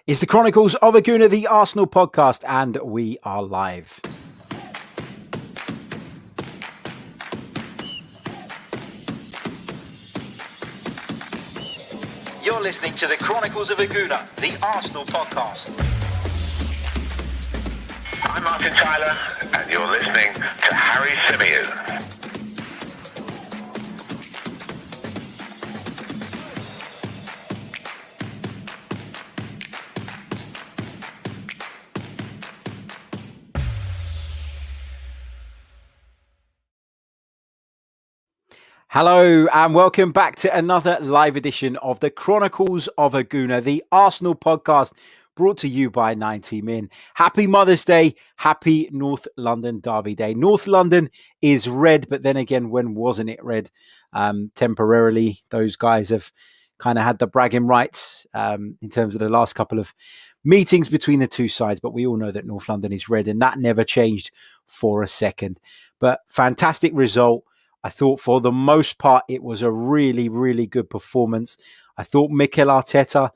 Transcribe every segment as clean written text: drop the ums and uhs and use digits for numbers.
It's the Chronicles of a Gooner, the Arsenal podcast, and we are live. You're listening to the Chronicles of a Gooner, the Arsenal podcast. I'm Martin Tyler, and you're listening to Harry Symeou. Hello and welcome back to another live edition of the Chronicles of a Gooner, the Arsenal podcast, brought to you by 90 Min. Happy Mother's Day, happy North London Derby Day. North London is red, but then again, when wasn't it red? Temporarily, those guys have kind of had the bragging rights in terms of the last couple of meetings between the two sides, but we all know that North London is red, and that never changed for a second. But fantastic result. I thought for the most part, it was a really, really good performance. I thought Mikel Arteta,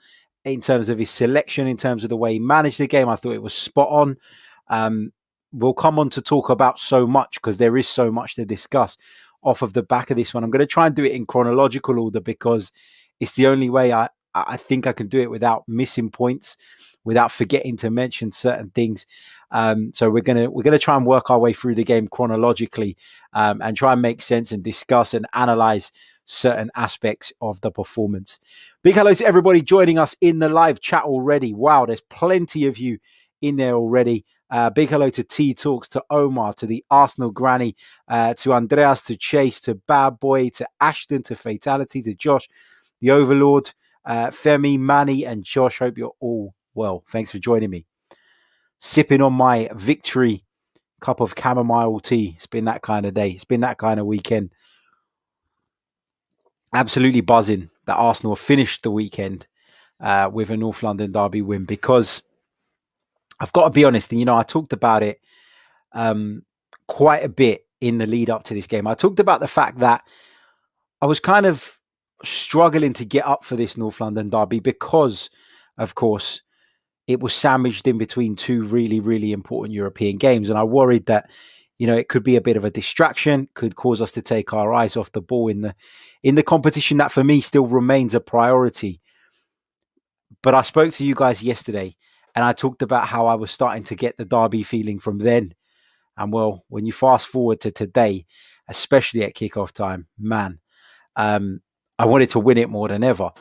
in terms of his selection, in terms of the way he managed the game, I thought it was spot on. We'll come on to talk about so much because there is so much to discuss off of the back of this one. I'm going to try and do it in chronological order because it's the only way I think I can do it without missing points, without forgetting to mention certain things. So we're gonna try and work our way through the game chronologically and try and make sense and discuss and analyze certain aspects of the performance. Big hello to everybody joining us in the live chat already. Wow, there's plenty of you in there already. Big hello to T Talks, to Omar, to the Arsenal Granny, to Andreas, to Chase, to Bad Boy, to Ashton, to Fatality, to Josh, the Overlord, Femi, Manny, and Josh. Hope you're all well. Thanks for joining me. Sipping on my victory cup of chamomile tea. It's been that kind of day. It's been that kind of weekend. Absolutely buzzing that Arsenal finished the weekend with a North London Derby win, because I've got to be honest, and I talked about it quite a bit in the lead up to this game. I talked about the fact that I was kind of struggling to get up for this North London Derby because, of course, it was sandwiched in between two really, really important European games. And I worried that, it could be a bit of a distraction, could cause us to take our eyes off the ball in the competition that for me still remains a priority. But I spoke to you guys yesterday and I talked about how I was starting to get the derby feeling from then. And well, when you fast forward to today, especially at kickoff time, man, I wanted to win it more than ever.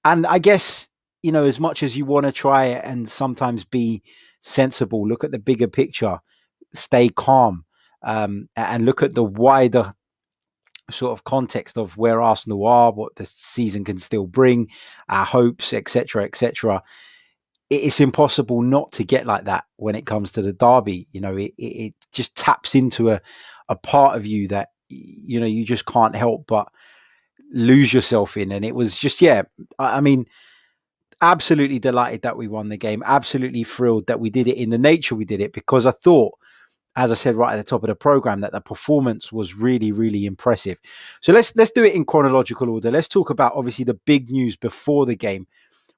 And I guess, as much as you want to try and sometimes be sensible, look at the bigger picture, stay calm, and look at the wider sort of context of where Arsenal are, what the season can still bring, our hopes, etc., etc. It's impossible not to get like that when it comes to the derby. It just taps into a part of you that, you just can't help but lose yourself in. And it was just, absolutely delighted that we won the game. Absolutely thrilled that we did it in the nature we did it, because I thought, as I said right at the top of the program, that the performance was really, really impressive. So let's do it in chronological order. Let's talk about obviously the big news before the game,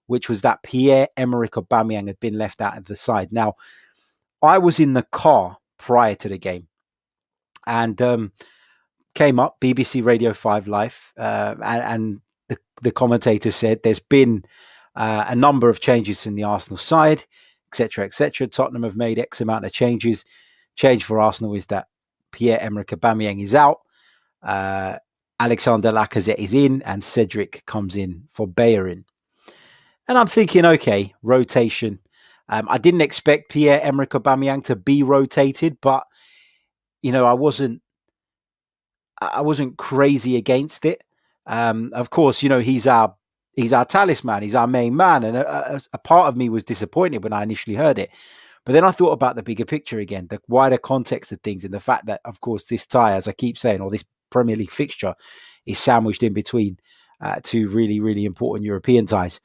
which was that Pierre-Emerick Aubameyang had been left out of the side. Now, I was in the car prior to the game and came up BBC Radio 5 Live, and the commentator said there's been a number of changes in the Arsenal side, etc., etc. Tottenham have made X amount of changes. Change for Arsenal is that Pierre-Emerick Aubameyang is out, Alexander Lacazette is in, and Cedric comes in for Bellerin. And I'm thinking, okay, rotation. I didn't expect Pierre-Emerick Aubameyang to be rotated, but I wasn't crazy against it. Of course, he's our talisman. He's our main man. And a part of me was disappointed when I initially heard it. But then I thought about the bigger picture again, the wider context of things, and the fact that, of course, this tie, as I keep saying, or this Premier League fixture is sandwiched in between two really, really important European ties.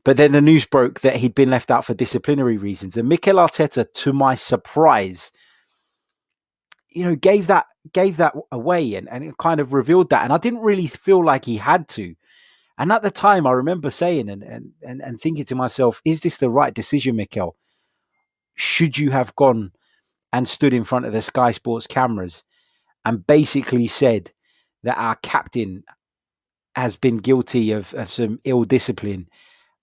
But then the news broke that he'd been left out for disciplinary reasons. And Mikel Arteta, to my surprise, gave that away and it kind of revealed that. And I didn't really feel like he had to. And at the time, I remember saying and thinking to myself, is this the right decision, Mikel? Should you have gone and stood in front of the Sky Sports cameras and basically said that our captain has been guilty of some ill discipline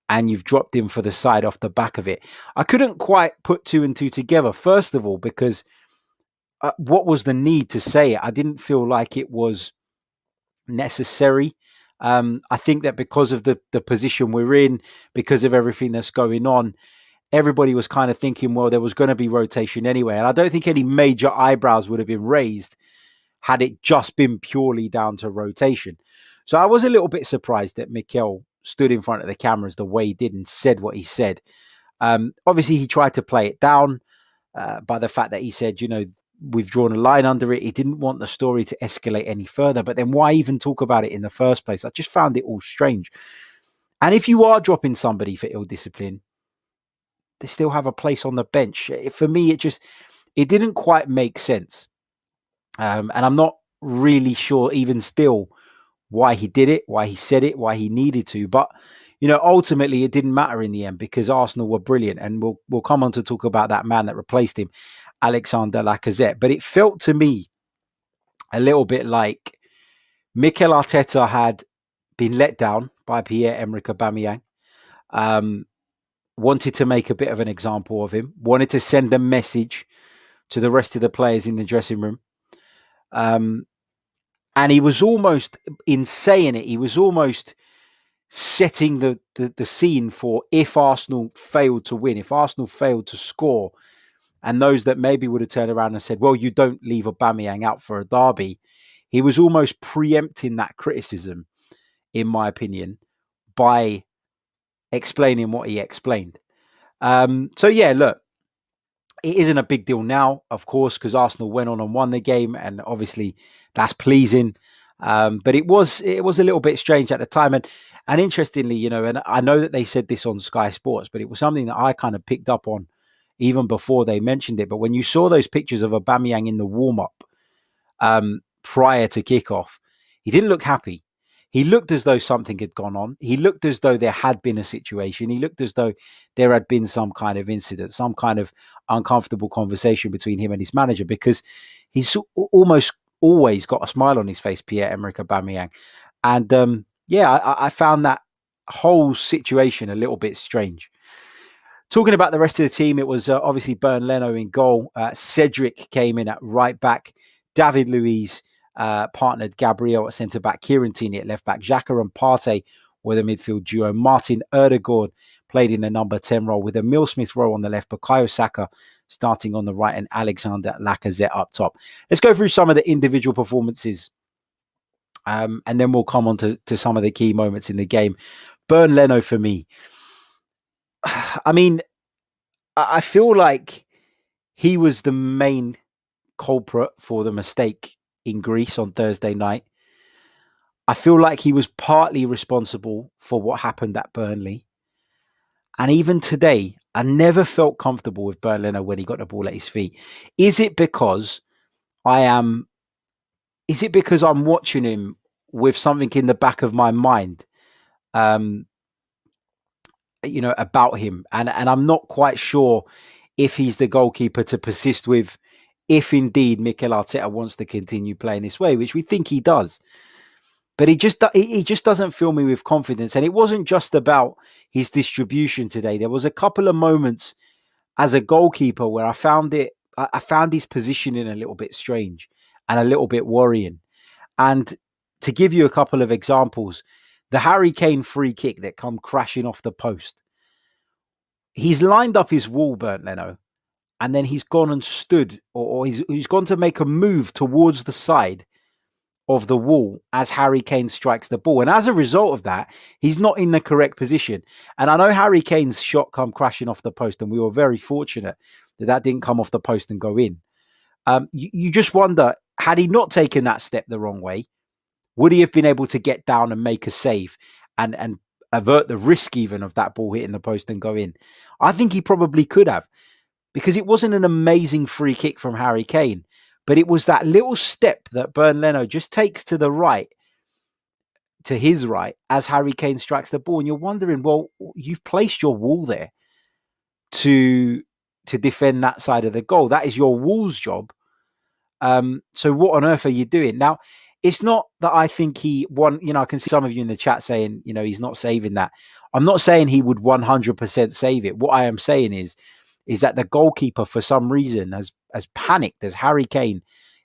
and you've dropped him for the side off the back of it? I couldn't quite put two and two together, first of all, because what was the need to say it? I didn't feel like it was necessary. I think that because of the position we're in, because of everything that's going on, everybody was kind of thinking, well, there was going to be rotation anyway. And I don't think any major eyebrows would have been raised had it just been purely down to rotation. So I was a little bit surprised that Mikel stood in front of the cameras the way he did and said what he said. Obviously, he tried to play it down by the fact that he said, we've drawn a line under it. He didn't want the story to escalate any further. But then why even talk about it in the first place? I just found it all strange. And if you are dropping somebody for ill discipline, they still have a place on the bench. For me, it didn't quite make sense. And I'm not really sure even still why he did it, why he said it, why he needed to. But, ultimately it didn't matter in the end because Arsenal were brilliant. And we'll come on to talk about that man that replaced him, Alexander Lacazette. But it felt to me a little bit like Mikel Arteta had been let down by Pierre-Emerick Aubameyang. Wanted to make a bit of an example of him, wanted to send a message to the rest of the players in the dressing room. And he was almost, in saying it, he was almost setting the scene for if Arsenal failed to win, if Arsenal failed to score, and those that maybe would have turned around and said, well, you don't leave Aubameyang out for a derby. He was almost preempting that criticism, in my opinion, by explaining what he explained. So yeah, look, it isn't a big deal now, of course, because Arsenal went on and won the game, and obviously that's pleasing. But it was a little bit strange at the time, and interestingly, and I know that they said this on Sky Sports, but it was something that I kind of picked up on even before they mentioned it. But when you saw those pictures of Aubameyang in the warm up prior to kickoff, he didn't look happy. He looked as though something had gone on. He looked as though there had been a situation. He looked as though there had been some kind of incident, some kind of uncomfortable conversation between him and his manager, because he's almost always got a smile on his face, Pierre-Emerick Aubameyang. And I found that whole situation a little bit strange. Talking about the rest of the team, it was obviously Bernd Leno in goal. Cedric came in at right back. David Luiz partnered Gabriel at centre-back, Kieran Tierney at left-back, Xhaka and Partey were the midfield duo. Martin Odegaard played in the number 10 role with Emile Smith Rowe on the left, Bukayo Saka starting on the right, and Alexander Lacazette up top. Let's go through some of the individual performances, and then we'll come on to some of the key moments in the game. Bernd Leno for me. I mean, I feel like he was the main culprit for the mistake in Greece on Thursday night. I feel like he was partly responsible for what happened at Burnley. And even today, I never felt comfortable with Bernd Leno when he got the ball at his feet. Is it because I'm watching him with something in the back of my mind, about him? And I'm not quite sure if he's the goalkeeper to persist with, if indeed Mikel Arteta wants to continue playing this way, which we think he does. But he just doesn't fill me with confidence. And it wasn't just about his distribution today. There was a couple of moments as a goalkeeper where I found his positioning a little bit strange and a little bit worrying. And to give you a couple of examples, the Harry Kane free kick that come crashing off the post. He's lined up his wall, Bernd Leno, and then he's gone and stood, or he's gone to make a move towards the side of the wall as Harry Kane strikes the ball. And as a result of that, he's not in the correct position. And I know Harry Kane's shot come crashing off the post, and we were very fortunate that didn't come off the post and go in. You just wonder, had he not taken that step the wrong way, would he have been able to get down and make a save and avert the risk even of that ball hitting the post and go in? I think he probably could have, because it wasn't an amazing free kick from Harry Kane, but it was that little step that Bernd Leno just takes to the right to his right as Harry Kane strikes the ball. And you're wondering, well, you've placed your wall there to defend that side of the goal. That is your wall's job. So what on earth are you doing? Now, it's not that I think he won. I can see some of you in the chat saying, he's not saving that. I'm not saying he would 100% save it. What I am saying is that the goalkeeper, for some reason, has panicked as Harry Kane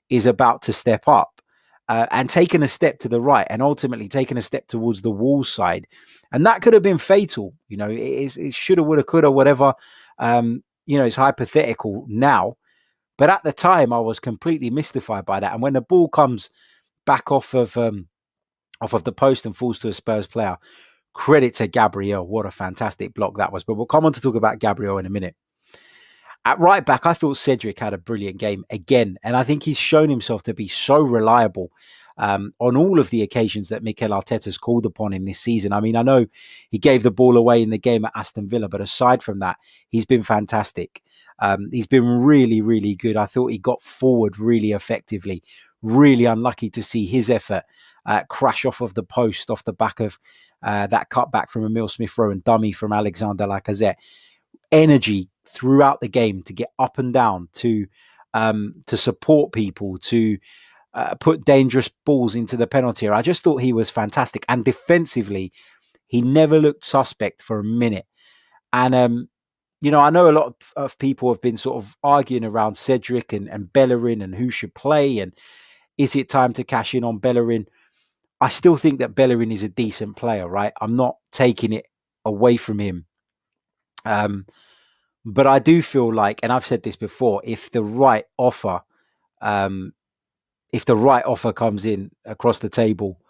is about to step up and taken a step to the right and ultimately taken a step towards the wall side. And that could have been fatal. It shoulda, woulda, coulda, whatever. It's hypothetical now. But at the time, I was completely mystified by that. And when the ball comes back off of the post and falls to a Spurs player, credit to Gabriel. What a fantastic block that was. But we'll come on to talk about Gabriel in a minute. At right back, I thought Cedric had a brilliant game again. And I think he's shown himself to be so reliable on all of the occasions that Mikel Arteta's called upon him this season. I mean, I know he gave the ball away in the game at Aston Villa, but aside from that, he's been fantastic. He's been really, really good. I thought he got forward really effectively. Really unlucky to see his effort crash off of the post off the back of that cutback from Emile Smith Rowe and dummy from Odegaard and Lacazette. Energy throughout the game to get up and down, to support people, to put dangerous balls into the penalty area. I just thought he was fantastic. And defensively, he never looked suspect for a minute. And, I know a lot of people have been sort of arguing around Cedric and Bellerin and who should play. And is it time to cash in on Bellerin? I still think that Bellerin is a decent player, right? I'm not taking it away from him. But I do feel like, and I've said this before, if the right offer comes in across the table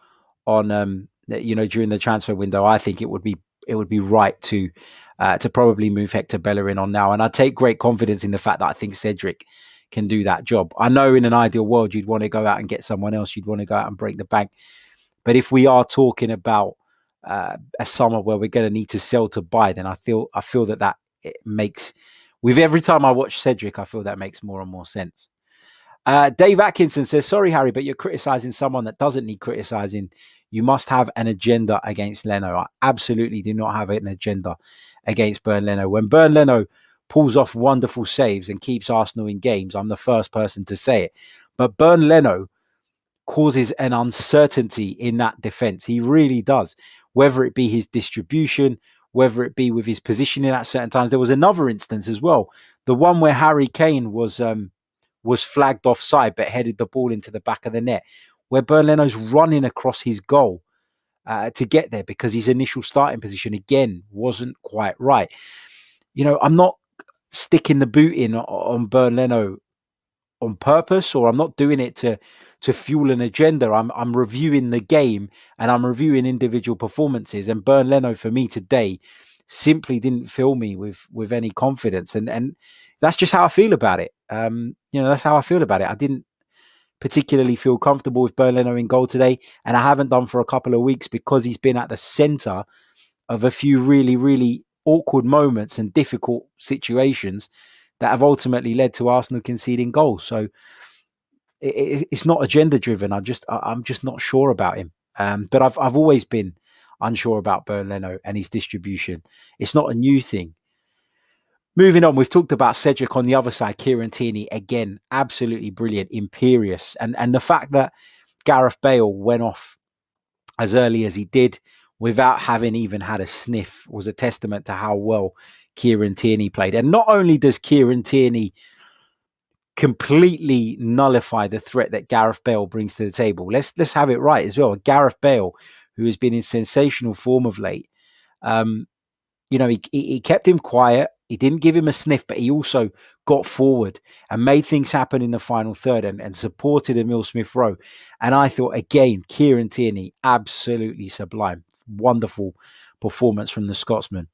on during the transfer window, I think it would be right to probably move Hector Bellerin on now. And I take great confidence in the fact that I think Cedric can do that job. I know in an ideal world you'd want to go out and get someone else. You'd want to go out and break the bank. But if we are talking about a summer where we're going to need to sell to buy, then I feel that it makes, with every time I watch Cedric, I feel that makes more and more sense. Dave Atkinson says, sorry, Harry, but you're criticising someone that doesn't need criticising. You must have an agenda against Leno. I absolutely do not have an agenda against Bernd Leno. When Bernd Leno pulls off wonderful saves and keeps Arsenal in games, I'm the first person to say it. But Bernd Leno causes an uncertainty in that defence. He really does. Whether it be his distribution, whether it be with his positioning at certain times. There was another instance as well. The one where Harry Kane was flagged offside but headed the ball into the back of the net, where Bernd Leno's running across his goal to get there because his initial starting position, again, wasn't quite right. I'm not sticking the boot in on Bernd Leno on purpose, or I'm not doing it to fuel an agenda. I'm reviewing the game and I'm reviewing individual performances. And Bernd Leno for me today simply didn't fill me with any confidence, and that's just how I feel about it. That's how I feel about it. I didn't particularly feel comfortable with Bernd Leno in goal today, and I haven't done for a couple of weeks because he's been at the centre of a few really, really awkward moments and difficult situations that have ultimately led to Arsenal conceding goals. So it's not agenda driven. I'm just not sure about him. But I've always been unsure about Bernd Leno and his distribution. It's not a new thing. Moving on, we've talked about Cedric on the other side. Kieran Tierney, again, absolutely brilliant, imperious. And the fact that Gareth Bale went off as early as he did without having even had a sniff was a testament to how well Kieran Tierney played. And not only does Kieran Tierney completely nullify the threat that Gareth Bale brings to the table, let's have it right as well. Gareth Bale, who has been in sensational form of late, he kept him quiet. He didn't give him a sniff, but he also got forward and made things happen in the final third and supported Emile Smith Rowe. And I thought, again, Kieran Tierney, absolutely sublime. Wonderful performance from the Scotsman.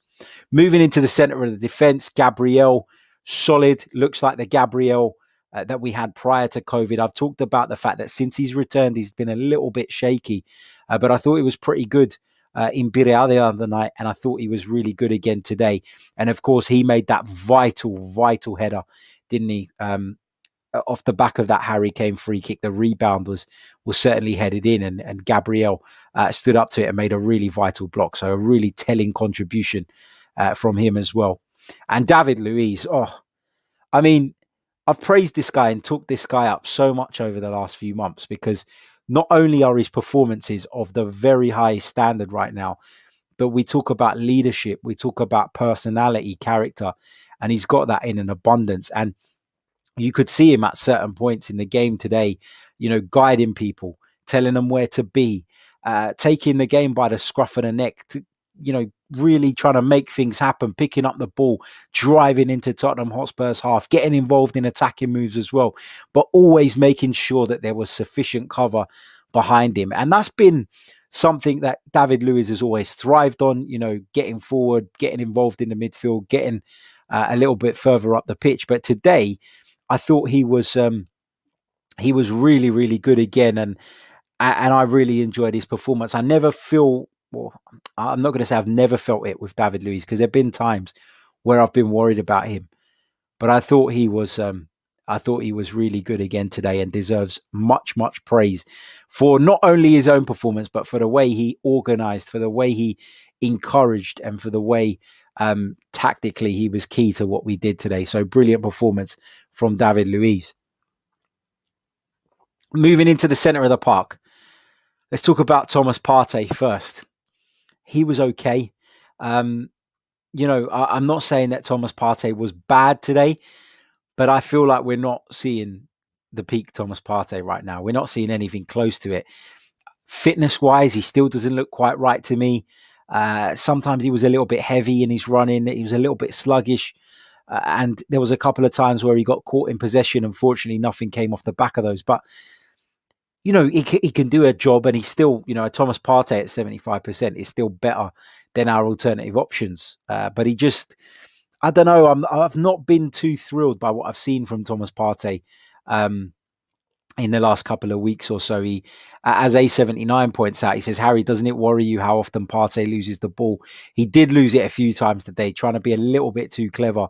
Moving into the centre of the defence, Gabriel, solid. Looks like the Gabriel that we had prior to COVID. I've talked about the fact that since he's returned, he's been a little bit shaky. But I thought he was pretty good in Birrea the other night, and I thought he was really good again today. And of course, he made that vital header, didn't he? off the back of that Harry Kane free kick, the rebound was certainly headed in, and Gabriel stood up to it and made a really vital block. So a really telling contribution from him as well. And David Luiz, I mean, I've praised this guy and talked this guy up so much over the last few months, because not only are his performances of the very highest standard right now, but we talk about leadership, we talk about personality, character, and he's got that in an abundance. And you could see him at certain points in the game today, guiding people, telling them where to be, taking the game by the scruff of the neck, to, really trying to make things happen, picking up the ball, driving into Tottenham Hotspur's half, getting involved in attacking moves as well, but always making sure that there was sufficient cover behind him. And that's been something that David Luiz has always thrived on, getting forward, getting involved in the midfield, getting a little bit further up the pitch. But today, I thought he was really, really good again, and I really enjoyed his performance. I never feel, well, I'm not going to say I've never felt it with David Luiz, because there've been times where I've been worried about him, but I thought he was really good again today, and deserves much, much praise for not only his own performance, but for the way he organised, for the way he encouraged, and for the way tactically he was key to what we did today. So brilliant performance from David Luiz. Moving into the centre of the park, let's talk about Thomas Partey first. He was okay. I'm not saying that Thomas Partey was bad today, but I feel like we're not seeing the peak Thomas Partey right now. We're not seeing anything close to it. Fitness-wise, he still doesn't look quite right to me. Sometimes he was a little bit heavy in his running. He was a little bit sluggish. And there was a couple of times where he got caught in possession. Unfortunately, nothing came off the back of those. But, he can do a job, and he's still, Thomas Partey at 75% is still better than our alternative options. But he just, I don't know, I've not been too thrilled by what I've seen from Thomas Partey in the last couple of weeks or so. He, as A79 points out, he says, Harry, doesn't it worry you how often Partey loses the ball? He did lose it a few times today, trying to be a little bit too clever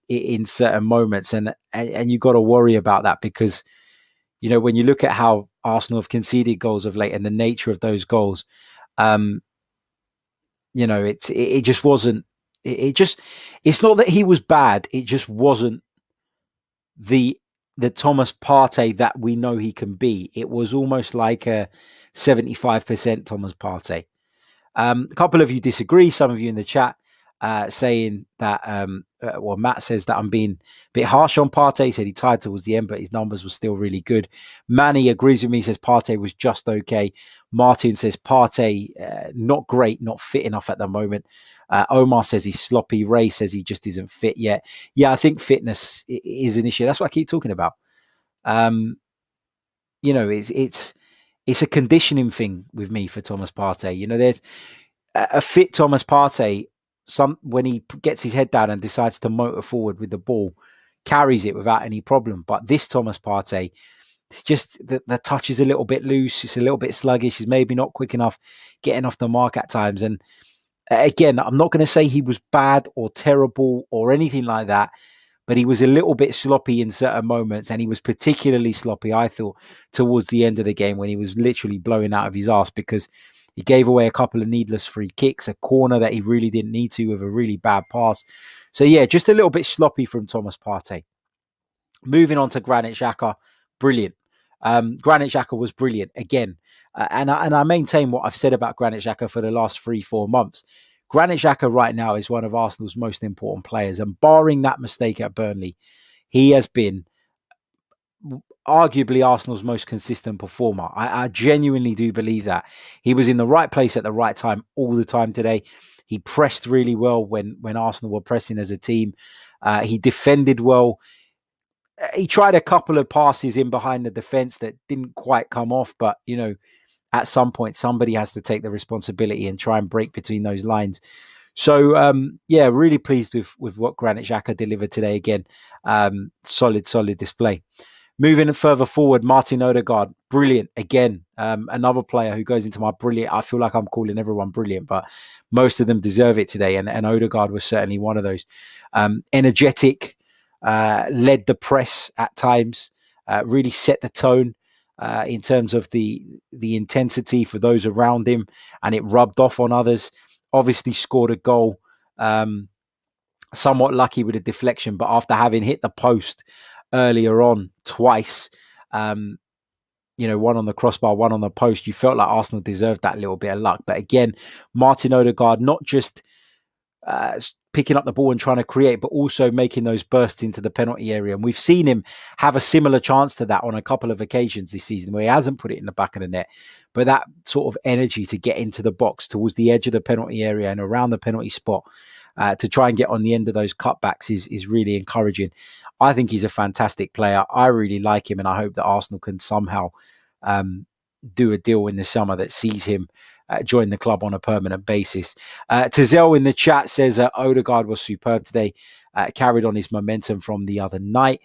in certain moments. And you got to worry about that, because, when you look at how Arsenal have conceded goals of late and the nature of those goals, it just wasn't, it's not that he was bad. It just wasn't the Thomas Partey that we know he can be. It was almost like a 75% Thomas Partey. A couple of you disagree. Some of you in the chat saying that, Matt says that I'm being a bit harsh on Partey. He said he tied towards the end, but his numbers were still really good. Manny agrees with me, says Partey was just okay. Martin says Partey, not great, not fit enough at the moment. Omar says he's sloppy. Ray says he just isn't fit yet. Yeah, I think fitness is an issue. That's what I keep talking about. It's a conditioning thing with me for Thomas Partey. There's a fit Thomas Partey. When he gets his head down and decides to motor forward with the ball, carries it without any problem. But this Thomas Partey, it's just the touch is a little bit loose. It's a little bit sluggish. He's maybe not quick enough getting off the mark at times. And again, I'm not going to say he was bad or terrible or anything like that, but he was a little bit sloppy in certain moments. And he was particularly sloppy, I thought, towards the end of the game, when he was literally blowing out of his arse, because he gave away a couple of needless free kicks, a corner that he really didn't need to with a really bad pass. So yeah, just a little bit sloppy from Thomas Partey. Moving on to Granit Xhaka, brilliant. Granit Xhaka was brilliant again. And I maintain what I've said about Granit Xhaka for the last 3-4 months. Granit Xhaka right now is one of Arsenal's most important players. And barring that mistake at Burnley, he has been arguably Arsenal's most consistent performer. I genuinely do believe that. He was in the right place at the right time all the time today. He pressed really well when Arsenal were pressing as a team. He defended well. He tried a couple of passes in behind the defence that didn't quite come off, but, at some point, somebody has to take the responsibility and try and break between those lines. So, really pleased with what Granit Xhaka delivered today again. Solid display. Moving further forward, Martin Odegaard, brilliant again. Another player who goes into my brilliant. I feel like I'm calling everyone brilliant, but most of them deserve it today. And Odegaard was certainly one of those. Energetic, led the press at times, really set the tone in terms of the intensity for those around him, and it rubbed off on others. Obviously scored a goal, somewhat lucky with a deflection, but after having hit the post earlier on twice, one on the crossbar, one on the post, you felt like Arsenal deserved that little bit of luck. But again, Martin Odegaard not just picking up the ball and trying to create, but also making those bursts into the penalty area. And we've seen him have a similar chance to that on a couple of occasions this season where he hasn't put it in the back of the net. But that sort of energy to get into the box towards the edge of the penalty area and around the penalty spot to try and get on the end of those cutbacks is really encouraging. I think he's a fantastic player. I really like him, and I hope that Arsenal can somehow do a deal in the summer that sees him join the club on a permanent basis. Tazelle in the chat says Odegaard was superb today, carried on his momentum from the other night.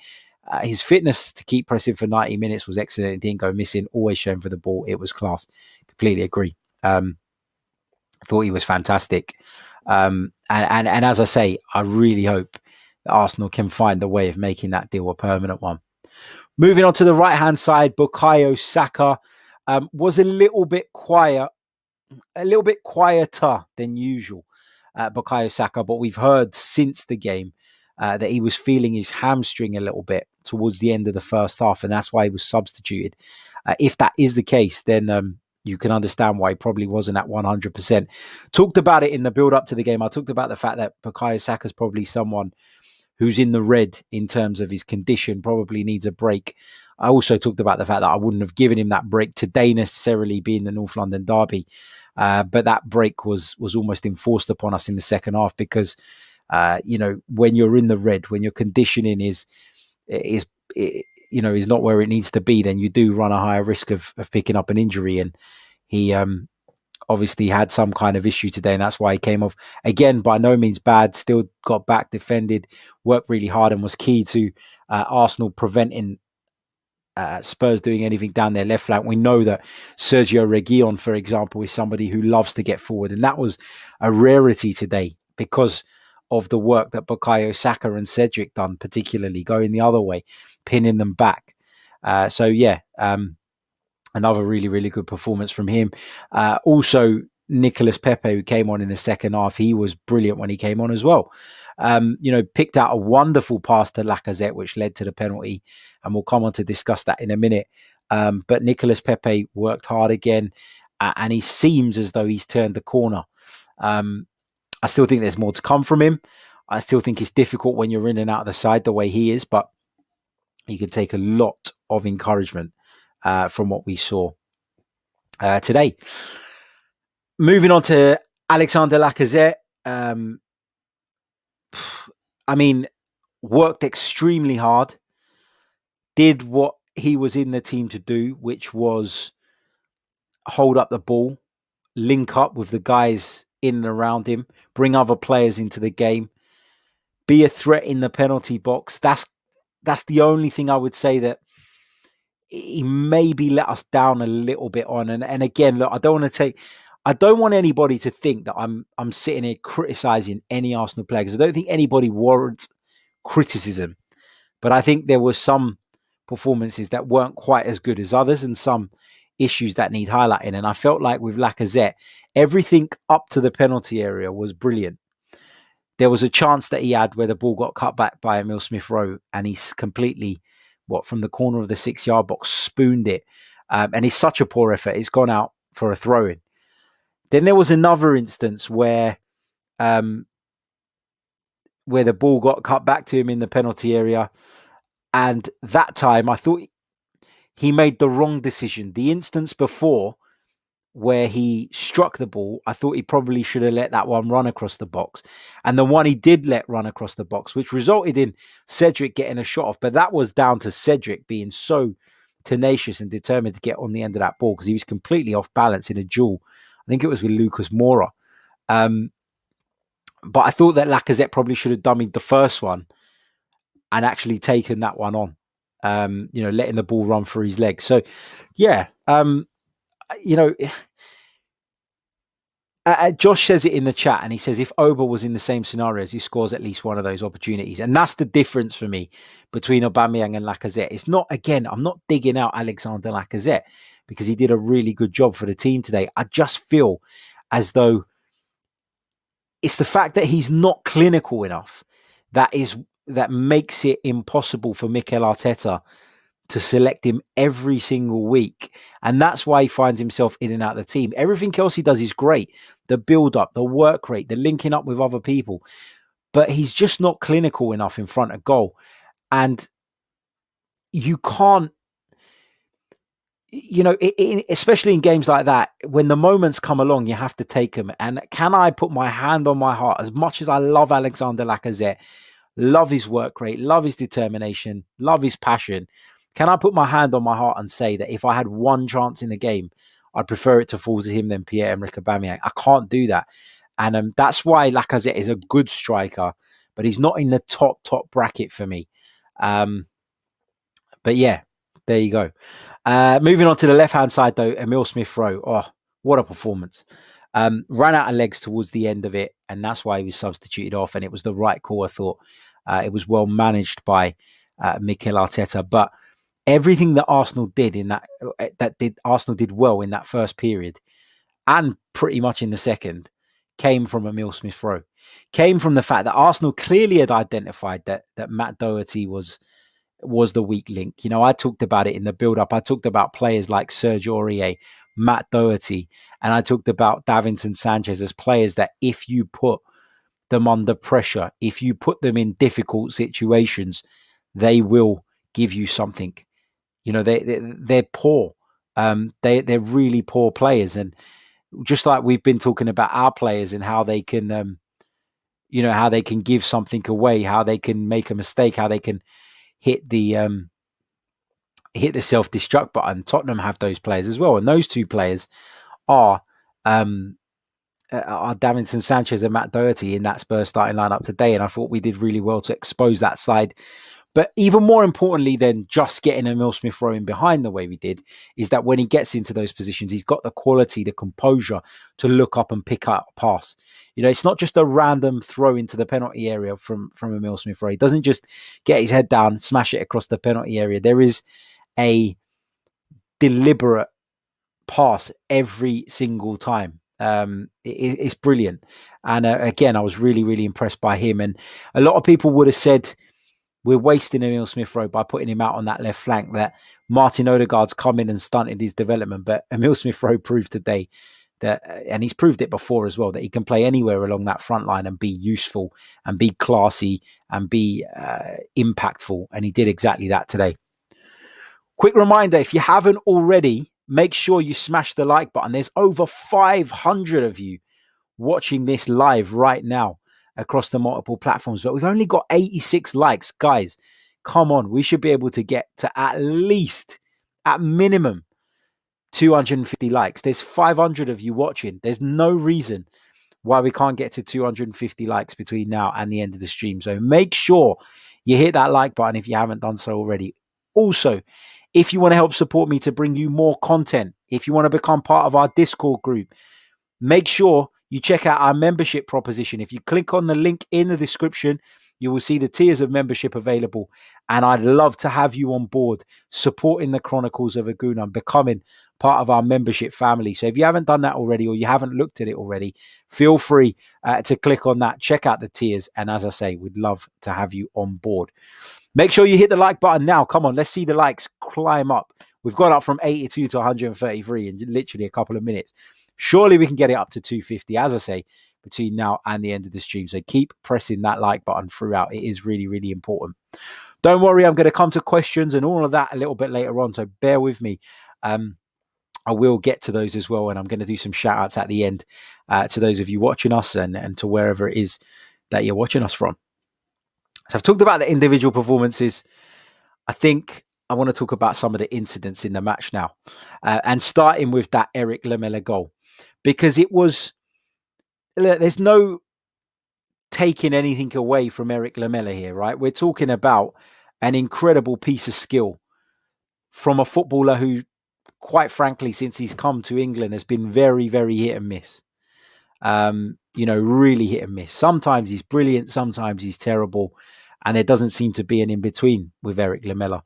His fitness to keep pressing for 90 minutes was excellent. It didn't go missing, always showing for the ball. It was class. Completely agree. I thought he was fantastic. And as I say, I really hope that Arsenal can find a way of making that deal a permanent one. Moving on to the right-hand side, Bukayo Saka was a little bit quieter than usual, Bukayo Saka, but we've heard since the game that he was feeling his hamstring a little bit towards the end of the first half, and that's why he was substituted. If that is the case, then you can understand why he probably wasn't at 100%. Talked about it in the build-up to the game. I talked about the fact that Bukayo Saka is probably someone who's in the red in terms of his condition, probably needs a break. I also talked about the fact that I wouldn't have given him that break today necessarily, being the North London derby. But that break was almost enforced upon us in the second half because, when you're in the red, when your conditioning is not where it needs to be, then you do run a higher risk of picking up an injury. And he obviously had some kind of issue today, and that's why he came off. Again, by no means bad, still got back, defended, worked really hard, and was key to Arsenal preventing Spurs doing anything down their left flank. We know that Sergio Reguilon, for example, is somebody who loves to get forward, and that was a rarity today because of the work that Bukayo Saka and Cedric done, particularly going the other way, pinning them back. Another really, really good performance from him. Also, Nicolas Pepe, who came on in the second half, he was brilliant when he came on as well. Picked out a wonderful pass to Lacazette, which led to the penalty, and we'll come on to discuss that in a minute. But Nicolas Pepe worked hard again, and he seems as though he's turned the corner. I still think there's more to come from him. I still think it's difficult when you're in and out of the side the way he is, but you can take a lot of encouragement from what we saw today. Moving on to Alexander Lacazette. Worked extremely hard. Did what he was in the team to do, which was hold up the ball, link up with the guys in and around him, bring other players into the game, be a threat in the penalty box. That's the only thing I would say that he maybe let us down a little bit on. And again, look, I don't want anybody to think that I'm sitting here criticising any Arsenal player, because I don't think anybody warrants criticism. But I think there were some performances that weren't quite as good as others, and some issues that need highlighting. And I felt like with Lacazette, everything up to the penalty area was brilliant. There was a chance that he had where the ball got cut back by Emile Smith Rowe, and he's completely, from the corner of the 6-yard box, spooned it. And it's such a poor effort. It's gone out for a throw-in. Then there was another instance where the ball got cut back to him in the penalty area. And that time I thought he made the wrong decision. The instance before where he struck the ball, I thought he probably should have let that one run across the box. And the one he did let run across the box, which resulted in Cedric getting a shot off. But that was down to Cedric being so tenacious and determined to get on the end of that ball, because he was completely off balance in a duel. I think it was with Lucas Moura. But I thought that Lacazette probably should have dummied the first one and actually taken that one on, letting the ball run through his legs. So, yeah, Josh says it in the chat, and he says if Oba was in the same scenarios, he scores at least one of those opportunities. And that's the difference for me between Aubameyang and Lacazette. It's not, again, I'm not digging out Alexander Lacazette because he did a really good job for the team today. I just feel as though it's the fact that he's not clinical enough that makes it impossible for Mikel Arteta to select him every single week. And that's why he finds himself in and out of the team. Everything else he does is great. The build-up, the work rate, the linking up with other people. But he's just not clinical enough in front of goal. And you can't, especially in games like that, when the moments come along, you have to take them. And can I put my hand on my heart? As much as I love Alexander Lacazette, love his work rate, love his determination, love his passion, can I put my hand on my heart and say that if I had one chance in the game, I'd prefer it to fall to him than Pierre-Emerick Aubameyang? I can't do that. And that's why Lacazette is a good striker, but he's not in the top bracket for me. But yeah, there you go. Moving on to the left-hand side, though, Emile Smith Rowe. Oh, what a performance. Ran out of legs towards the end of it, and that's why he was substituted off, and it was the right call, I thought. It was well managed by Mikel Arteta, but everything that Arsenal did Arsenal did well in that first period, and pretty much in the second, came from Emile Smith Rowe. Came from the fact that Arsenal clearly had identified that Matt Doherty was the weak link. I talked about it in the build-up. I talked about players like Serge Aurier, Matt Doherty, and I talked about Davinson Sanchez as players that if you put them under pressure, if you put them in difficult situations, they will give you something. They're poor. They're really poor players. And just like we've been talking about our players and how they can, how they can give something away, how they can make a mistake, how they can hit the self-destruct button. Tottenham have those players as well. And those two players are Davinson Sanchez and Matt Doherty in that Spurs starting lineup today. And I thought we did really well to expose that side. But even more importantly than just getting Emile Smith Rowe in behind the way we did, is that when he gets into those positions, he's got the quality, the composure to look up and pick up a pass. It's not just a random throw into the penalty area from Emile Smith Rowe. He doesn't just get his head down, smash it across the penalty area. There is a deliberate pass every single time. It's brilliant. And again, I was really, really impressed by him. And a lot of people would have said, we're wasting Emile Smith Rowe by putting him out on that left flank, that Martin Odegaard's come in and stunted his development. But Emile Smith Rowe proved today that, and he's proved it before as well, that he can play anywhere along that front line and be useful and be classy and be impactful. And he did exactly that today. Quick reminder, if you haven't already, make sure you smash the like button. There's over 500 of you watching this live right now across the multiple platforms, but we've only got 86 likes. Guys, come on. We should be able to get to at minimum, 250 likes. There's 500 of you watching. There's no reason why we can't get to 250 likes between now and the end of the stream. So make sure you hit that like button if you haven't done so already. Also, if you want to help support me to bring you more content, if you want to become part of our Discord group, make sure you check out our membership proposition. If you click on the link in the description, you will see the tiers of membership available. And I'd love to have you on board supporting the Chronicles of a Gooner and becoming part of our membership family. So if you haven't done that already, or you haven't looked at it already, feel free to click on that, check out the tiers. And as I say, we'd love to have you on board. Make sure you hit the like button now. Come on, let's see the likes climb up. We've gone up from 82 to 133 in literally a couple of minutes. Surely we can get it up to 250, as I say, between now and the end of the stream. So keep pressing that like button throughout. It is really, really important. Don't worry, I'm going to come to questions and all of that a little bit later on. So bear with me. I will get to those as well. And I'm going to do some shout outs at the end to those of you watching us and to wherever it is that you're watching us from. So I've talked about the individual performances. I think I want to talk about some of the incidents in the match now. And starting with that Eric Lamela goal. Because it was, there's no taking anything away from Eric Lamela here, right? We're talking about an incredible piece of skill from a footballer who, quite frankly, since he's come to England, has been very, very hit and miss. Really hit and miss. Sometimes he's brilliant, sometimes he's terrible, and there doesn't seem to be an in-between with Eric Lamela.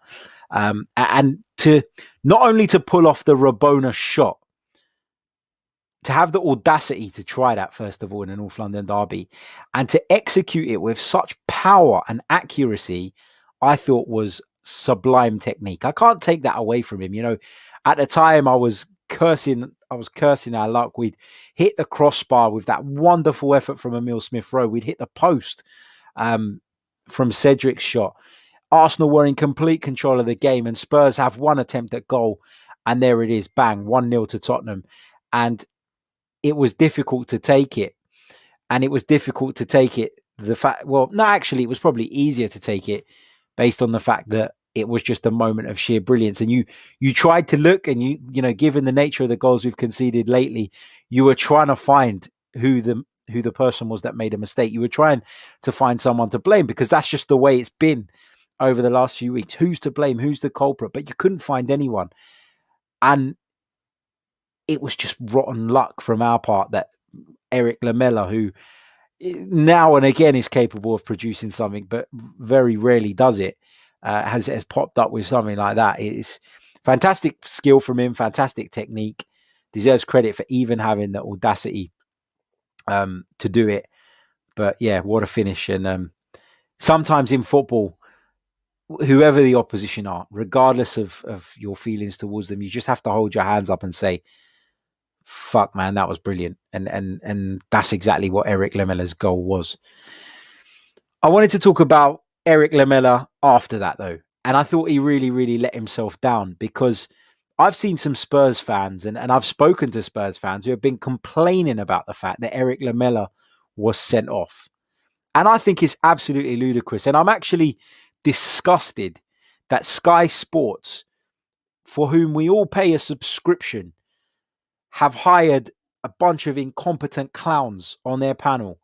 And to not only to pull off the Rabona shot, to have the audacity to try that, first of all, in a North London derby, and to execute it with such power and accuracy, I thought was sublime technique. I can't take that away from him. At the time I was cursing our luck. We'd hit the crossbar with that wonderful effort from Emile Smith Rowe. We'd hit the post from Cedric's shot. Arsenal were in complete control of the game, and Spurs have one attempt at goal, and there it is, bang, 1-0 to Tottenham. And it was difficult to take it. And it was difficult to take it. It was probably easier to take it based on the fact that it was just a moment of sheer brilliance. And you tried to look, and given the nature of the goals we've conceded lately, you were trying to find who the person was that made a mistake. You were trying to find someone to blame, because that's just the way it's been over the last few weeks. Who's to blame? Who's the culprit? But you couldn't find anyone. And it was just rotten luck from our part that Eric Lamela, who now and again is capable of producing something, but very rarely does it, has popped up with something like that. It's fantastic skill from him, fantastic technique, deserves credit for even having the audacity to do it. But yeah, what a finish. And sometimes in football, whoever the opposition are, regardless of your feelings towards them, you just have to hold your hands up and say, fuck, man, that was brilliant. And that's exactly what Eric Lamela's goal was. I wanted to talk about Eric Lamela after that, though. And I thought he really, really let himself down, because I've seen some Spurs fans and I've spoken to Spurs fans who have been complaining about the fact that Eric Lamela was sent off. And I think it's absolutely ludicrous. And I'm actually disgusted that Sky Sports, for whom we all pay a subscription, have hired a bunch of incompetent clowns on their panel.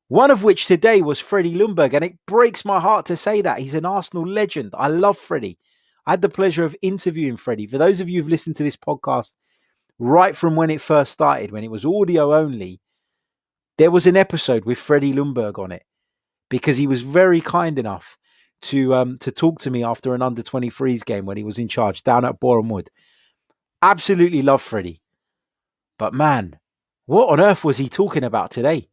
One of which today was Freddie Ljungberg, and it breaks my heart to say that. He's an Arsenal legend. I love Freddie. I had the pleasure of interviewing Freddie. For those of you who've listened to this podcast right from when it first started, when it was audio only, there was an episode with Freddie Ljungberg on it, because he was very kind enough to talk to me after an under-23s game when he was in charge down at Boreham Wood. Absolutely love Freddie. But man, what on earth was he talking about today?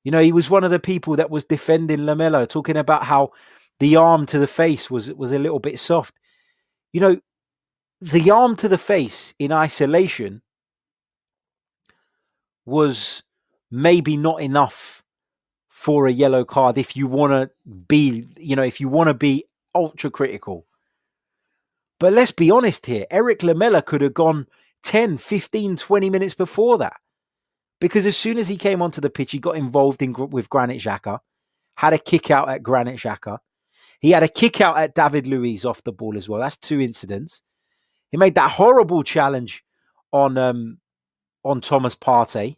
He was one of the people that was defending Lamela, talking about how the arm to the face was a little bit soft. The arm to the face in isolation was maybe not enough for a yellow card if you want to be ultra critical. But let's be honest here. Eric Lamela could have gone 10, 15, 20 minutes before that. Because as soon as he came onto the pitch, he got involved with Granit Xhaka, had a kick out at Granit Xhaka. He had a kick out at David Luiz off the ball as well. That's 2 incidents. He made that horrible challenge on Thomas Partey.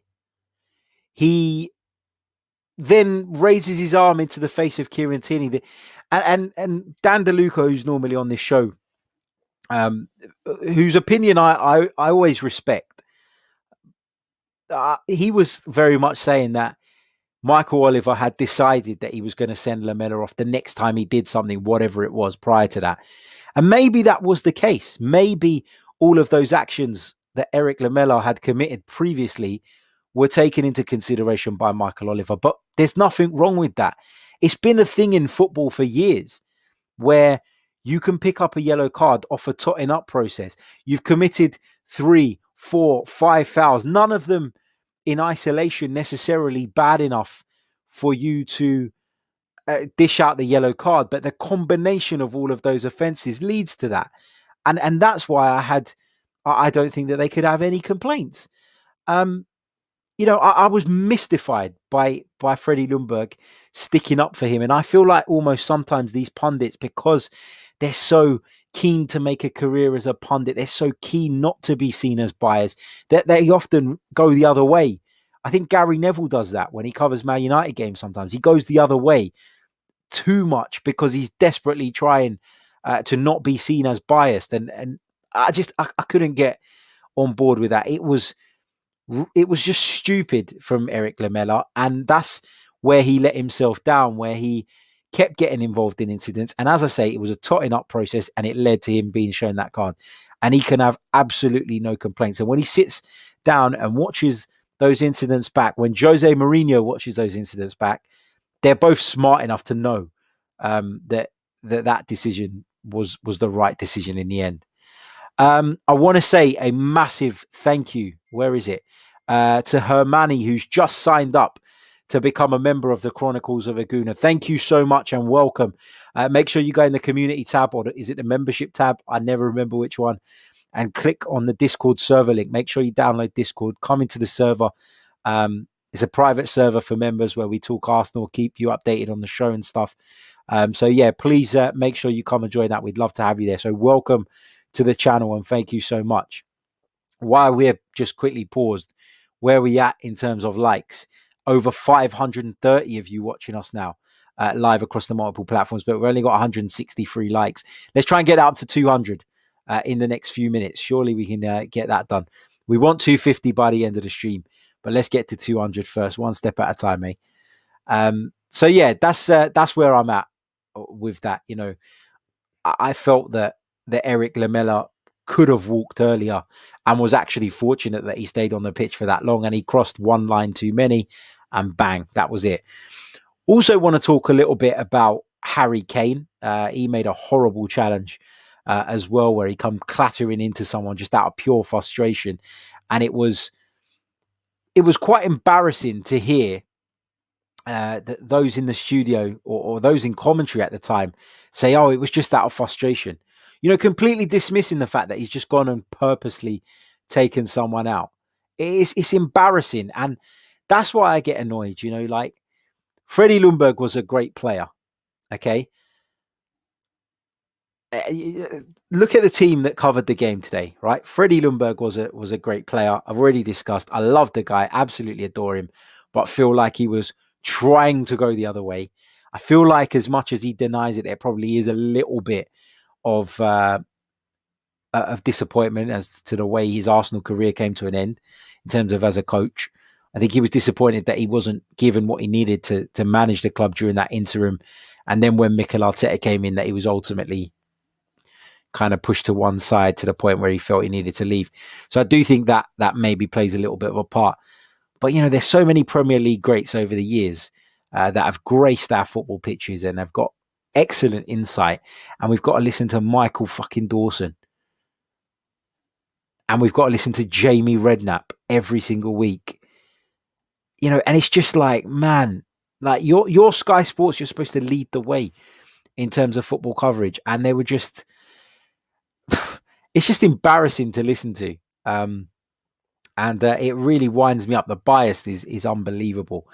He then raises his arm into the face of Kieran Tierney. And Dan DeLuca, who's normally on this show, whose opinion I always respect, he was very much saying that Michael Oliver had decided that he was going to send Lamela off the next time he did something, whatever it was prior to that. And maybe that was the case. Maybe all of those actions that Eric Lamela had committed previously were taken into consideration by Michael Oliver. But there's nothing wrong with that. It's been a thing in football for years where you can pick up a yellow card off a totting up process. You've committed 3, 4, 5 fouls, none of them in isolation necessarily bad enough for you to dish out the yellow card, but the combination of all of those offences leads to that. And that's why I don't think that they could have any complaints. I was mystified by Freddie Ljungberg sticking up for him. And I feel like almost sometimes these pundits, because they're so keen to make a career as a pundit, they're so keen not to be seen as biased, that they often go the other way. I think Gary Neville does that when he covers Man United games sometimes. He goes the other way too much because he's desperately trying to not be seen as biased. And I couldn't get on board with that. It was It was just stupid from Eric Lamela, and that's where he let himself down, where he kept getting involved in incidents. And as I say, it was a totting up process, and it led to him being shown that card. And he can have absolutely no complaints. And when he sits down and watches those incidents back, when Jose Mourinho watches those incidents back, they're both smart enough to know that decision was the right decision in the end. I want to say a massive thank you. Where is it? To Hermani, who's just signed up to become a member of the Chronicles of a Gooner. Thank you so much and welcome. Make sure you go in the community tab, or is it the membership tab? I never remember which one. And click on the Discord server link. Make sure you download Discord. Come into the server. It's a private server for members where we talk Arsenal, keep you updated on the show and stuff. So yeah, please make sure you come and join that. We'd love to have you there. So welcome to the channel and thank you so much. While we're just quickly paused, where are we at in terms of likes? Over 530 of you watching us now live across the multiple platforms, but we've only got 163 likes. Let's try and get up to 200 in the next few minutes. Surely we can get that done. We want 250 by the end of the stream, but let's get to 200 first, one step at a time, eh? So yeah, that's where I'm at with that. You know, I felt that Eric Lamela could have walked earlier and was actually fortunate that he stayed on the pitch for that long, and he crossed one line too many and bang, that was it. Also want to talk a little bit about Harry Kane. He made a horrible challenge as well, where he come clattering into someone just out of pure frustration. And it was quite embarrassing to hear that those in the studio or those in commentary at the time say, oh, it was just out of frustration. You know, completely dismissing the fact that he's just gone and purposely taken someone out. It's embarrassing. And that's why I get annoyed. You know, like Freddie Ljungberg was a great player. Okay. Look at the team that covered the game today, right? Freddie Ljungberg was a great player. I've already discussed. I love the guy, absolutely adore him, but feel like he was trying to go the other way. I feel like as much as he denies it, there probably is a little bit of disappointment as to the way his Arsenal career came to an end in terms of as a coach. I think he was disappointed that he wasn't given what he needed to manage the club during that interim. And then when Mikel Arteta came in, that he was ultimately kind of pushed to one side to the point where he felt he needed to leave. So I do think that maybe plays a little bit of a part. But, you know, there's so many Premier League greats over the years that have graced our football pitches and have got excellent insight. And we've got to listen to Michael fucking Dawson. And we've got to listen to Jamie Redknapp every single week. You know, and it's just like, man, like your Sky Sports, you're supposed to lead the way in terms of football coverage. And they were just, it's just embarrassing to listen to. And it really winds me up. The bias is unbelievable.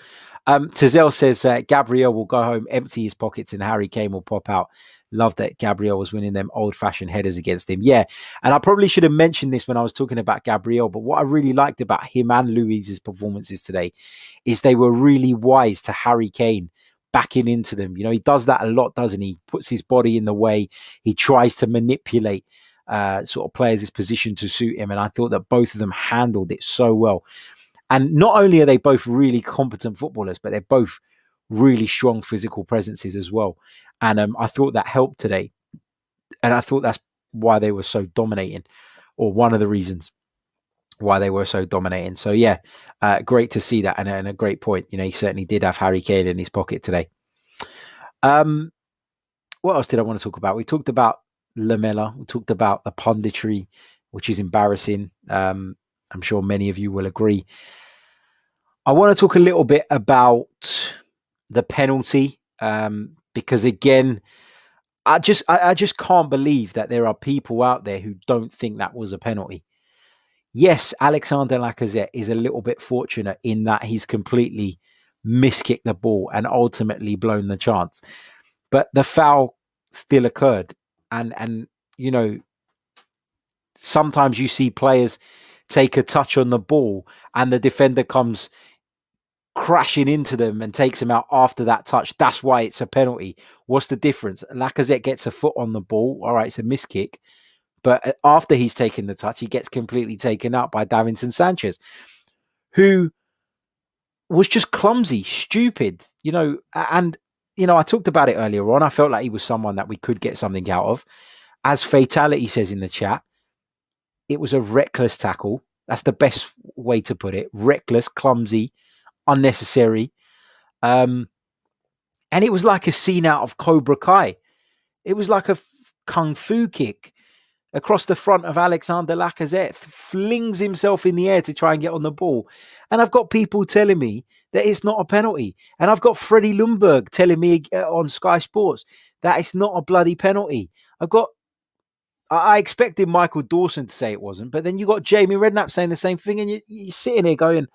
Tazelle says Gabriel will go home, empty his pockets, and Harry Kane will pop out. Love that Gabriel was winning them old-fashioned headers against him. Yeah, and I probably should have mentioned this when I was talking about Gabriel, but what I really liked about him and Luiz's performances today is they were really wise to Harry Kane backing into them. You know, he does that a lot, doesn't he? He puts his body in the way. He tries to manipulate sort of players' position to suit him. And I thought that both of them handled it so well. And not only are they both really competent footballers, but they're both really strong physical presences as well. And I thought that helped today. And I thought that's why they were so dominating, or one of the reasons why they were so dominating. So yeah, great to see that. And a great point. You know, he certainly did have Harry Kane in his pocket today. What else did I want to talk about? We talked about Lamela. We talked about the punditry, which is embarrassing. I'm sure many of you will agree. I want to talk a little bit about the penalty, because again, I just can't believe that there are people out there who don't think that was a penalty. Yes, Alexander Lacazette is a little bit fortunate in that he's completely miskicked the ball and ultimately blown the chance, but the foul still occurred. And you know, sometimes you see players take a touch on the ball and the defender comes crashing into them and takes him out after that touch. That's why it's a penalty. What's the difference? Lacazette gets a foot on the ball. All right, it's a miskick. But after he's taken the touch, he gets completely taken out by Davinson Sanchez. who was just clumsy, stupid, and, I talked about it earlier on. I felt like he was someone that we could get something out of. As Fatality says in the chat, it was a reckless tackle. That's the best way to put it. Reckless, clumsy, unnecessary. And it was like a scene out of Cobra Kai. It was like a kung fu kick across the front of Alexander Lacazette, flings himself in the air to try and get on the ball. And I've got people telling me that it's not a penalty. And I've got Freddie Ljungberg telling me on Sky Sports that it's not a bloody penalty. I expected Michael Dawson to say it wasn't, but then you got Jamie Redknapp saying the same thing, and you're sitting here going,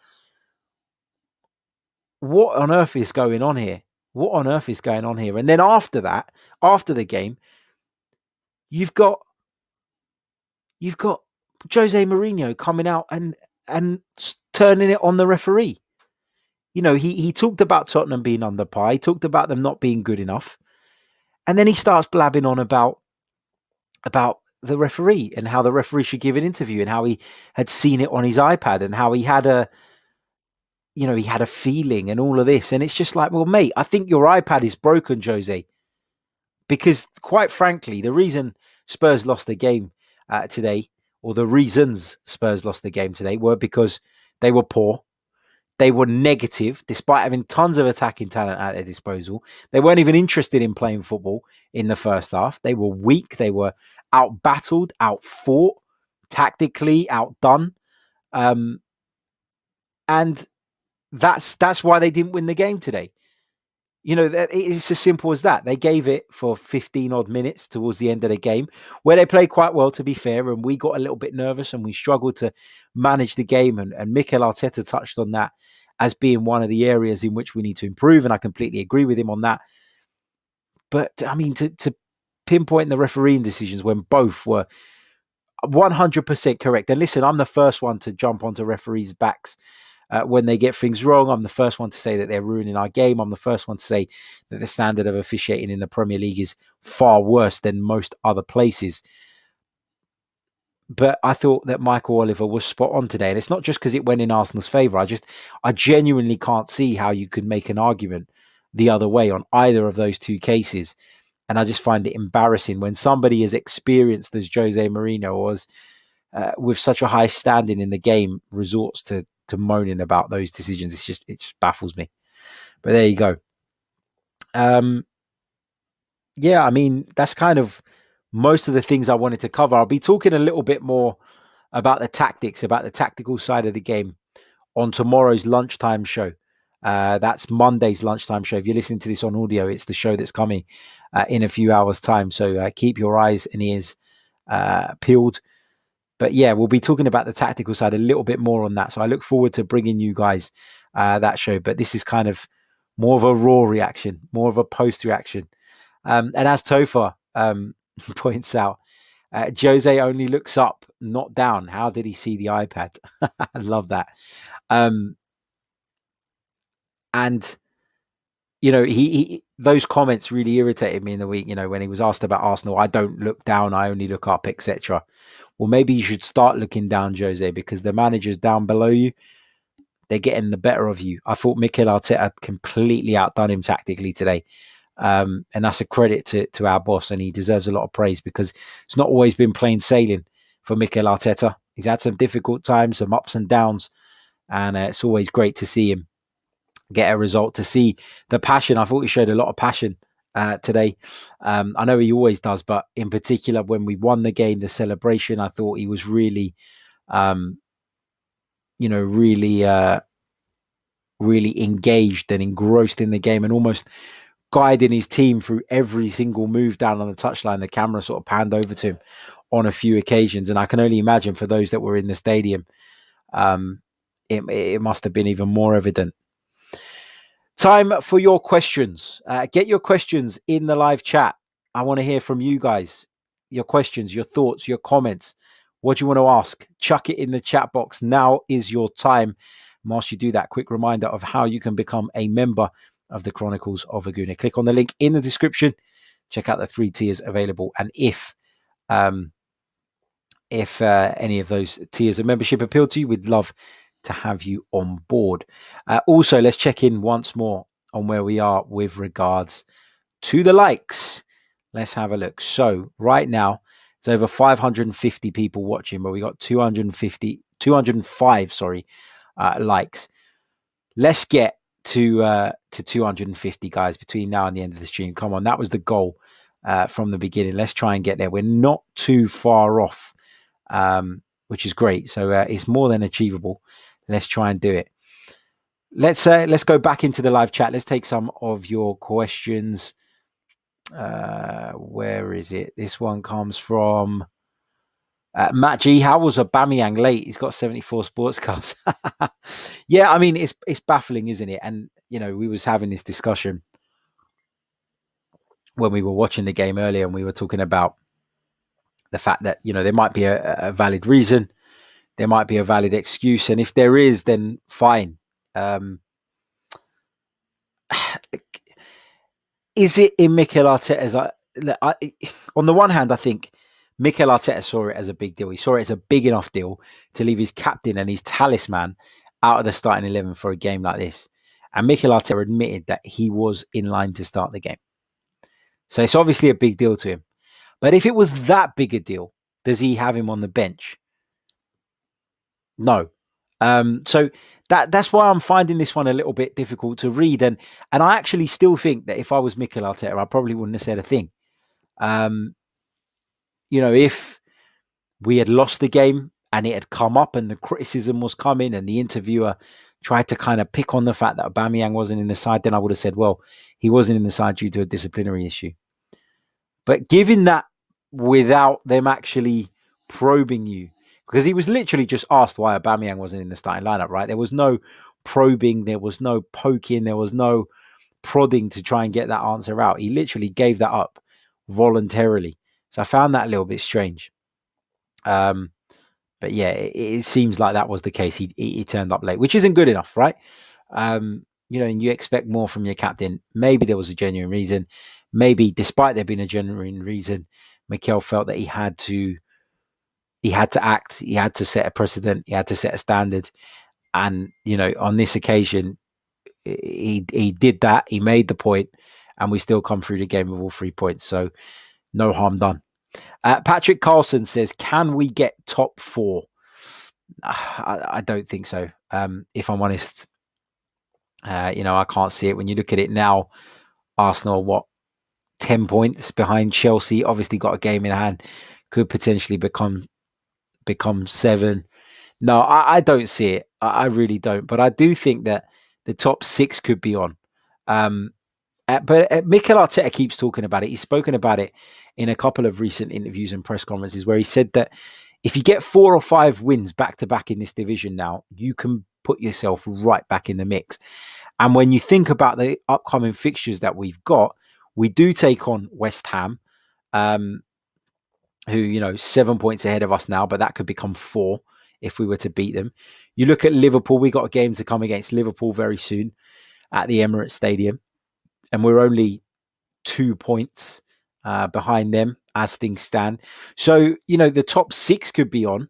what on earth is going on here? What on earth is going on here? And then after that, after the game, you've got Jose Mourinho coming out and turning it on the referee. He talked about Tottenham being under par. He talked about them not being good enough. And then he starts blabbing on about the referee and how the referee should give an interview and how he had seen it on his iPad and how he had a feeling and all of this. And it's just like, well, mate, I think your iPad is broken, Jose. Because quite frankly, the reason Spurs lost the game today, or the reasons Spurs lost the game today, were because they were poor. They were negative, despite having tons of attacking talent at their disposal. They weren't even interested in playing football in the first half. They were weak. They were out-battled, out-fought, tactically outdone. And that's why they didn't win the game today. It's as simple as that. They gave it for 15 odd minutes towards the end of the game, where they played quite well, to be fair, and we got a little bit nervous and we struggled to manage the game. And Mikel Arteta touched on that as being one of the areas in which we need to improve, and I completely agree with him on that. But I mean, to pinpoint the refereeing decisions when both were 100% correct. And listen, I'm the first one to jump onto referees' backs when they get things wrong. I'm the first one to say that they're ruining our game. I'm the first one to say that the standard of officiating in the Premier League is far worse than most other places. But I thought that Michael Oliver was spot on today. And it's not just because it went in Arsenal's favour. I genuinely can't see how you could make an argument the other way on either of those two cases. And I just find it embarrassing when somebody as experienced as Jose Mourinho was, with such a high standing in the game, resorts to moaning about those decisions. It just baffles me. But there you go. Yeah, I mean, that's kind of most of the things I wanted to cover. I'll be talking a little bit more about the tactics, about the tactical side of the game on tomorrow's lunchtime show. That's Monday's lunchtime show. If you're listening to this on audio, it's the show that's coming in a few hours' time. So keep your eyes and ears peeled. But yeah, we'll be talking about the tactical side a little bit more on that. So I look forward to bringing you guys that show. But this is kind of more of a raw reaction, more of a post reaction. And as Topher points out, Jose only looks up, not down. How did he see the iPad? I love that. And, he those comments really irritated me in the week, when he was asked about Arsenal. I don't look down, I only look up, etc. Well, maybe you should start looking down, Jose, because the managers down below you, they're getting the better of you. I thought Mikel Arteta completely outdone him tactically today. And that's a credit to our boss, and he deserves a lot of praise because it's not always been plain sailing for Mikel Arteta. He's had some difficult times, some ups and downs, and it's always great to see him get a result, to see the passion. I thought he showed a lot of passion today. I know he always does, but in particular when we won the game, the celebration, I thought he was really, really engaged and engrossed in the game, and almost guiding his team through every single move down on the touchline. The camera sort of panned over to him on a few occasions, and I can only imagine for those that were in the stadium, it must have been even more evident. Time for your questions. Get your questions in the live chat. I want to hear from you guys. Your questions, your thoughts, your comments. What do you want to ask? Chuck it in the chat box. Now is your time. And whilst you do that, quick reminder of how you can become a member of the Chronicles of a Gooner. Click on the link in the description. Check out the 3 tiers available. And if any of those tiers of membership appeal to you, we'd love to have you on board. Also, let's check in once more on where we are with regards to the likes. Let's have a look. So right now, it's over 550 people watching, but we got 205, likes. Let's get to 250 guys between now and the end of the stream. Come on, that was the goal from the beginning. Let's try and get there. We're not too far off, which is great. So it's more than achievable. Let's try and do it. Let's go back into the live chat. Let's take some of your questions. Where is it? This one comes from Matt G. How was Aubameyang late? He's got 74 sports cars. Yeah, I mean, it's baffling, isn't it? And, you know, we was having this discussion when we were watching the game earlier, and we were talking about the fact that, you know, there might be a valid reason. There might be a valid excuse. And if there is, then fine. Is it in Mikel Arteta's... on the one hand, I think Mikel Arteta saw it as a big deal. He saw it as a big enough deal to leave his captain and his talisman out of the starting 11 for a game like this. And Mikel Arteta admitted that he was in line to start the game. So it's obviously a big deal to him. But if it was that big a deal, does he have him on the bench? No. So that's why I'm finding this one a little bit difficult to read. And I actually still think that if I was Mikel Arteta, I probably wouldn't have said a thing. You know, if we had lost the game and it had come up and the criticism was coming and the interviewer tried to kind of pick on the fact that Aubameyang wasn't in the side, then I would have said, well, he wasn't in the side due to a disciplinary issue. But given that without them actually probing you, because he was literally just asked why Aubameyang wasn't in the starting lineup, right? There was no probing, there was no poking, there was no prodding to try and get that answer out. He literally gave that up voluntarily. So I found that a little bit strange. But yeah, it seems like that was the case. He turned up late, which isn't good enough, right? You know, and you expect more from your captain. Maybe there was a genuine reason. Maybe despite there being a genuine reason, Mikel felt that he had to act. He had to set a precedent. He had to set a standard. And, you know, on this occasion, he did that. He made the point, and we still come through the game with all 3 points. So no harm done. Patrick Carlson says, can we get top 4? I don't think so. If I'm honest, you know, I can't see it. When you look at it now, Arsenal, 10 points behind Chelsea, obviously got a game in hand, could potentially become 7. No, I don't see it. I really don't. But I do think that the top 6 could be on. But Mikel Arteta keeps talking about it. He's spoken about it in a couple of recent interviews and press conferences where he said that if you get 4 or 5 wins back to back in this division now, you can put yourself right back in the mix. And when you think about the upcoming fixtures that we've got, we do take on West Ham, who, you know, 7 points ahead of us now, but that could become 4 if we were to beat them. You look at Liverpool, we got a game to come against Liverpool very soon at the Emirates Stadium. And we're only 2 points behind them as things stand. So, you know, the top 6 could be on.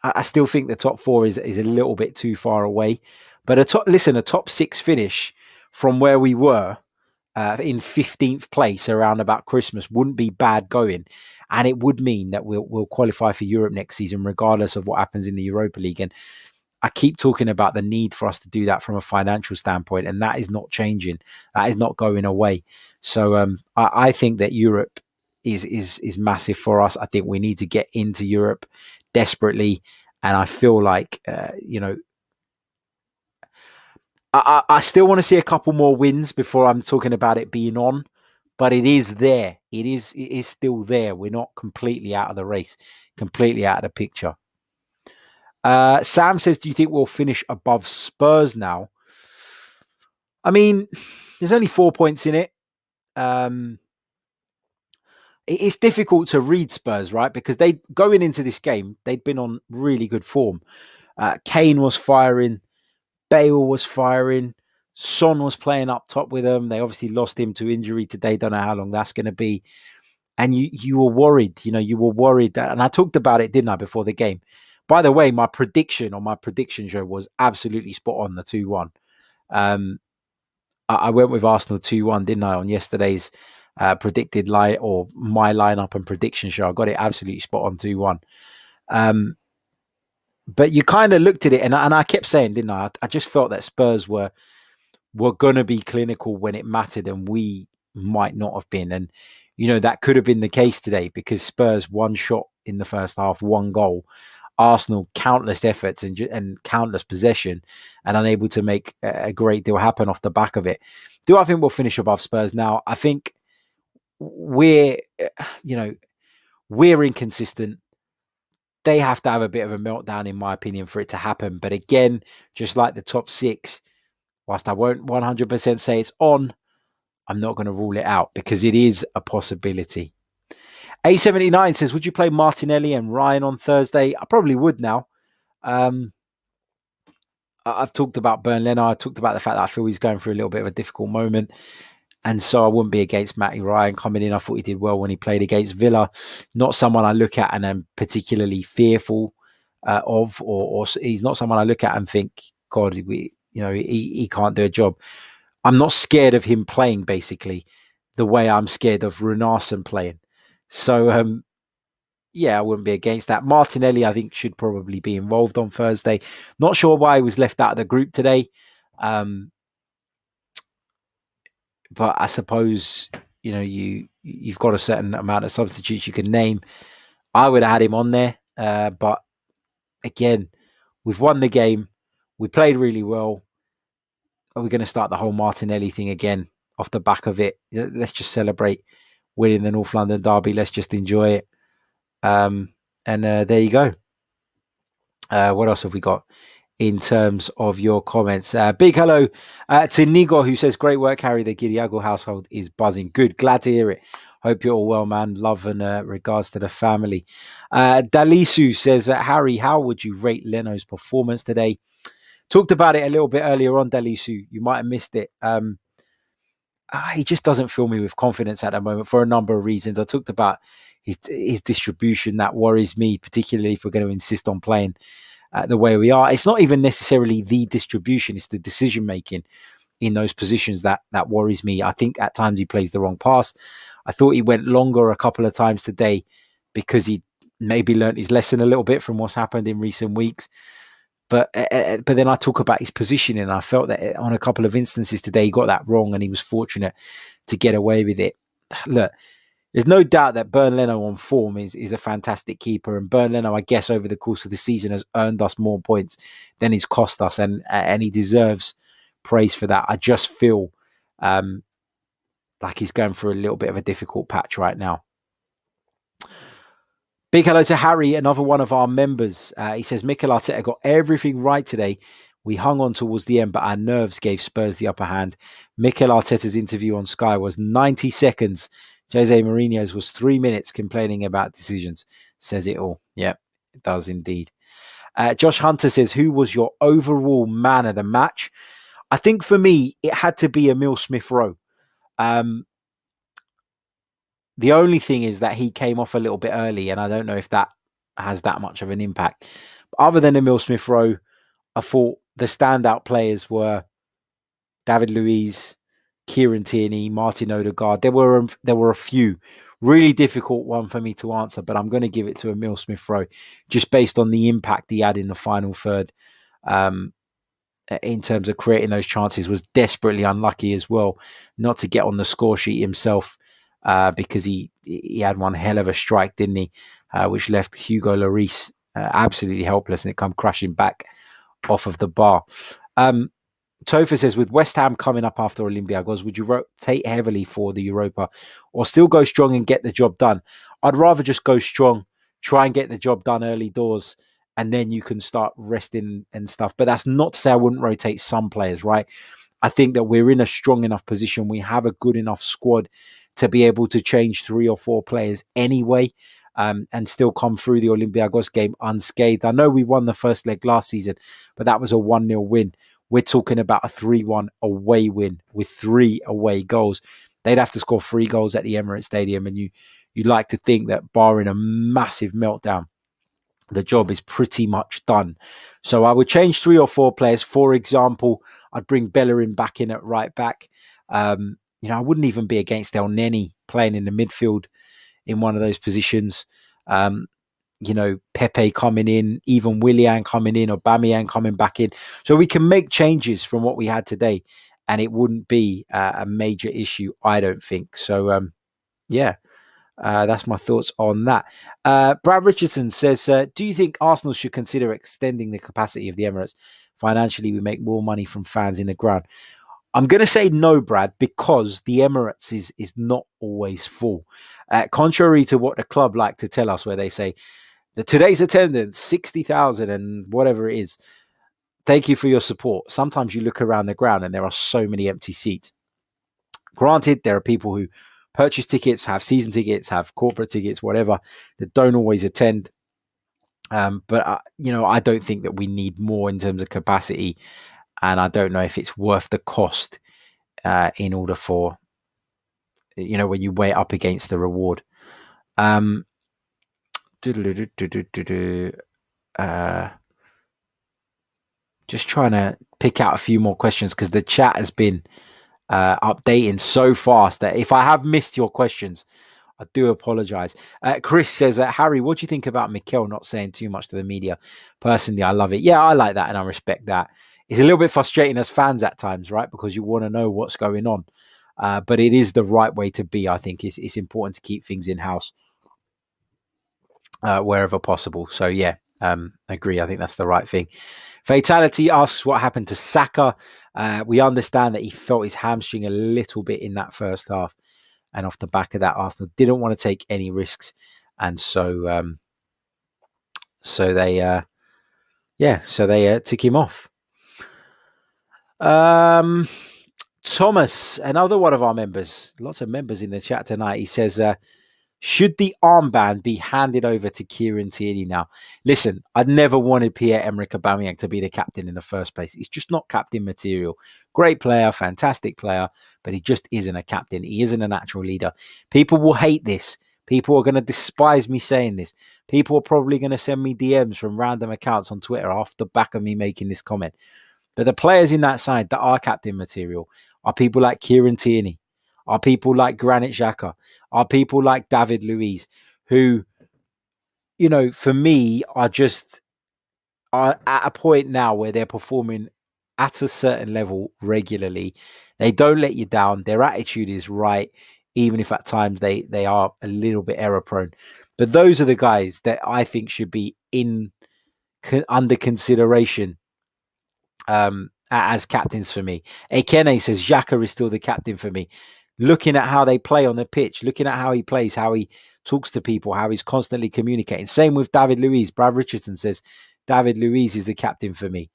I still think the top 4 is a little bit too far away. But a top 6 finish from where we were in 15th place around about Christmas wouldn't be bad going. And it would mean that we'll qualify for Europe next season, regardless of what happens in the Europa League. And I keep talking about the need for us to do that from a financial standpoint, and that is not changing. That is not going away. So I think that Europe is massive for us. I think we need to get into Europe desperately, and I feel like you know, I still want to see a couple more wins before I'm talking about it being on, but it is there. It is still there. We're not completely out of the race, completely out of the picture. Sam says, do you think we'll finish above Spurs now? I mean, there's only 4 points in it. It's difficult to read Spurs, right? Because they going into this game, they'd been on really good form. Kane was firing. Bale was firing. Son was playing up top with them. They obviously lost him to injury today. Don't know how long that's going to be. And you were worried. You know, you were worried. And I talked about it, didn't I, before the game? By the way, my prediction on my prediction show was absolutely spot on, the 2-1. I went with Arsenal 2-1, didn't I, on yesterday's predicted line or my lineup and prediction show. I got it absolutely spot on 2-1. But you kind of looked at it, and I kept saying, didn't I? I just felt that Spurs were going to be clinical when it mattered, and we might not have been. And, that could have been the case today, because Spurs, one shot in the first half, one goal. Arsenal, countless efforts and countless possession, and unable to make a great deal happen off the back of it. Do I think we'll finish above Spurs now? I think we're inconsistent. They have to have a bit of a meltdown, in my opinion, for it to happen. But again, just like the top six, whilst I won't 100% say it's on, I'm not going to rule it out, because it is a possibility. A79 says, would you play Martinelli and Ryan on Thursday? I probably would now. I've talked about Burnley. I talked about the fact that I feel he's going through a little bit of a difficult moment. And so I wouldn't be against Matty Ryan coming in. I thought he did well when he played against Villa. Not someone I look at and am particularly fearful of, or he's not someone I look at and think, God, he can't do a job. I'm not scared of him playing, basically, the way I'm scared of Runarsson playing. So, I wouldn't be against that. Martinelli, I think, should probably be involved on Thursday. Not sure why he was left out of the group today. But I suppose, you've got a certain amount of substitutes you can name. I would have had him on there. But again, we've won the game. We played really well. Are we going to start the whole Martinelli thing again off the back of it? Let's just celebrate winning the North London derby. Let's just enjoy it. And there you go. What else have we got in terms of your comments? Big hello to Nigo, who says, great work, Harry. The Giriago household is buzzing. Good. Glad to hear it. Hope you're all well, man. Love and regards to the family. Dalisu says, Harry, how would you rate Leno's performance today? Talked about it a little bit earlier on, Dalisu. You might have missed it. He just doesn't fill me with confidence at the moment for a number of reasons. I talked about his distribution. That worries me, particularly if we're going to insist on playing the way we are. It's not even necessarily the distribution. It's the decision-making in those positions that worries me. I think at times he plays the wrong pass. I thought he went longer a couple of times today because he maybe learnt his lesson a little bit from what's happened in recent weeks. But then I talk about his positioning, and I felt that on a couple of instances today he got that wrong, and he was fortunate to get away with it. Look, there's no doubt that Bernd Leno on form is a fantastic keeper, and Bernd Leno, I guess, over the course of the season has earned us more points than he's cost us, and he deserves praise for that. I just feel like he's going through a little bit of a difficult patch right now. Big hello to Harry, another one of our members. He says, Mikel Arteta got everything right today. We hung on towards the end, but our nerves gave Spurs the upper hand. Mikel Arteta's interview on Sky was 90 seconds. Jose Mourinho's was 3 minutes complaining about decisions. Says it all. Yep, it does indeed. Josh Hunter says, who was your overall man of the match? I think for me, it had to be Emile Smith Rowe. The only thing is that he came off a little bit early, and I don't know if that has that much of an impact. But other than Emile Smith Rowe, I thought the standout players were David Luiz, Kieran Tierney, Martin Odegaard. There were a few. Really difficult one for me to answer, but I'm going to give it to Emile Smith Rowe just based on the impact he had in the final third. In terms of creating those chances, was desperately unlucky as well not to get on the score sheet himself. Because he had one hell of a strike, didn't he? Which left Hugo Lloris absolutely helpless, and it come crashing back off of the bar. Tofa says, with West Ham coming up after Olympiacos, would you rotate heavily for the Europa or still go strong and get the job done? I'd rather just go strong, try and get the job done early doors, and then you can start resting and stuff. But that's not to say I wouldn't rotate some players, right? I think that we're in a strong enough position. We have a good enough squad to be able to change 3 or 4 players anyway, and still come through the Olympiacos game unscathed. I know we won the first leg last season, but that was a 1-0 win. We're talking about a 3-1 away win with 3 away goals. They'd have to score 3 goals at the Emirates Stadium, and you'd like to think that barring a massive meltdown, the job is pretty much done. So I would change 3 or 4 players. For example, I'd bring Bellerin back in at right back. I wouldn't even be against El Neni playing in the midfield in one of those positions. Pepe coming in, even Willian coming in, or Aubameyang coming back in. So we can make changes from what we had today, and it wouldn't be a major issue, I don't think. So, that's my thoughts on that. Brad Richardson says, do you think Arsenal should consider extending the capacity of the Emirates? Financially, we make more money from fans in the ground. I'm going to say no, Brad, because the Emirates is not always full. Contrary to what the club like to tell us, where they say, today's attendance, 60,000 and whatever it is. Thank you for your support. Sometimes you look around the ground and there are so many empty seats. Granted, there are people who purchase tickets, have season tickets, have corporate tickets, whatever, that don't always attend. But I don't think that we need more in terms of capacity. And I don't know if it's worth the cost in order for, when you weigh it up against the reward. Just trying to pick out a few more questions because the chat has been updating so fast that if I have missed your questions, I do apologize. Chris says, Harry, what do you think about Mikel not saying too much to the media? Personally, I love it. Yeah, I like that and I respect that. It's a little bit frustrating as fans at times, right? Because you want to know what's going on. But it is the right way to be, I think. It's important to keep things in-house wherever possible. So, yeah, agree. I think that's the right thing. Fatality asks what happened to Saka. We understand that he felt his hamstring a little bit in that first half. And off the back of that, Arsenal didn't want to take any risks. And so they took him off. Thomas, another one of our members, lots of members in the chat tonight. He says, should the armband be handed over to Kieran Tierney now? Listen, I'd never wanted Pierre-Emerick Aubameyang to be the captain in the first place. He's just not captain material. Great player, fantastic player, but he just isn't a captain. He isn't a natural leader. People will hate this. People are going to despise me saying this. People are probably going to send me DMs from random accounts on Twitter off the back of me making this comment. But the players in that side that are captain material are people like Kieran Tierney, are people like Granit Xhaka, are people like David Luiz, who, for me are at a point now where they're performing at a certain level regularly. They don't let you down. Their attitude is right, even if at times they are a little bit error prone. But those are the guys that I think should be under consideration as captains for me. Ekene says Xhaka is still the captain for me. Looking at how they play on the pitch, looking at how he plays, how he talks to people, how he's constantly communicating. Same with David Luiz. Brad Richardson says David Luiz is the captain for me.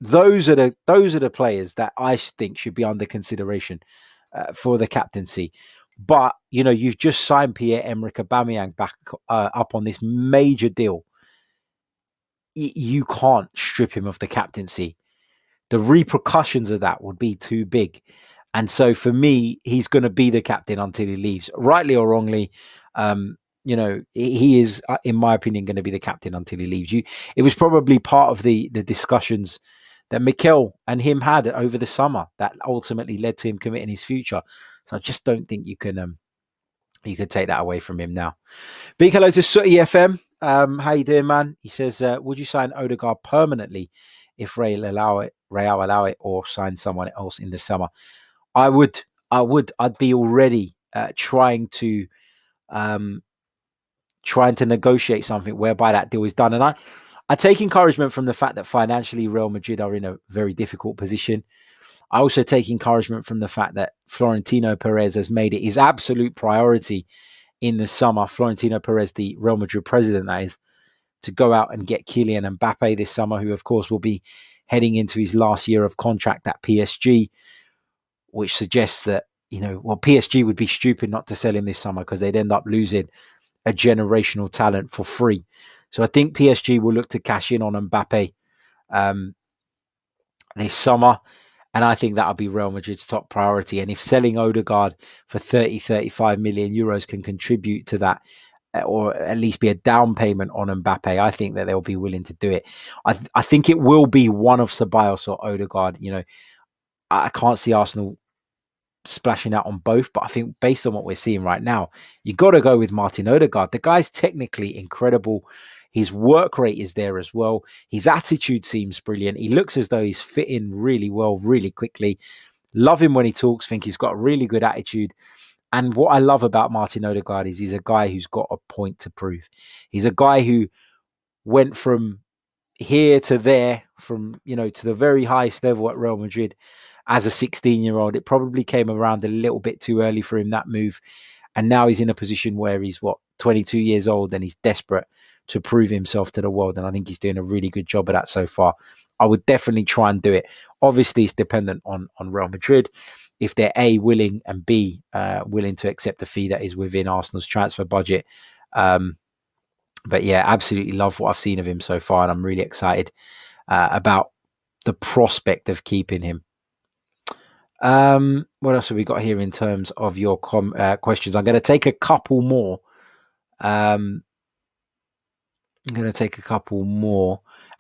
Those are the players that I think should be under consideration for the captaincy. But you've just signed Pierre-Emerick Aubameyang back up on this major deal. You can't strip him of the captaincy. The repercussions of that would be too big. And so for me, he's going to be the captain until he leaves, rightly or wrongly. He is, in my opinion, going to be the captain until he leaves. It was probably part of the discussions that Mikel and him had over the summer that ultimately led to him committing his future. So I just don't think you can take that away from him now. Big hello to Sooty FM. How you doing, man? He says, would you sign Odegaard permanently if Real allow it, or sign someone else in the summer? I would. I'd be already trying to negotiate something whereby that deal is done. And I take encouragement from the fact that financially Real Madrid are in a very difficult position. I also take encouragement from the fact that Florentino Perez has made it his absolute priority in the summer. Florentino Perez, the Real Madrid president, that is, to go out and get Kylian Mbappe this summer, who of course will be heading into his last year of contract at PSG, which suggests that, PSG would be stupid not to sell him this summer because they'd end up losing a generational talent for free. So I think PSG will look to cash in on Mbappe this summer. And I think that'll be Real Madrid's top priority. And if selling Odegaard for 30, 35 million euros can contribute to that, or at least be a down payment on Mbappe, I think that they'll be willing to do it. I think it will be one of Ceballos or Odegaard. I can't see Arsenal splashing out on both, but I think based on what we're seeing right now, you got to go with Martin Odegaard. The guy's technically incredible. His work rate is there as well. His attitude seems brilliant. He looks as though he's fit in really well, really quickly. Love him when he talks. Think he's got a really good attitude. And what I love about Martin Odegaard is he's a guy who's got a point to prove. He's a guy who went from here to there, from, to the very highest level at Real Madrid as a 16-year-old. It probably came around a little bit too early for him, that move. And now he's in a position where he's 22 years old, and he's desperate to prove himself to the world. And I think he's doing a really good job of that so far. I would definitely try and do it. Obviously, it's dependent on Real Madrid. If they're A, willing, and B, willing to accept the fee that is within Arsenal's transfer budget. But yeah, absolutely love what I've seen of him so far. And I'm really excited about the prospect of keeping him. What else have we got here in terms of your questions? I'm going to take a couple more.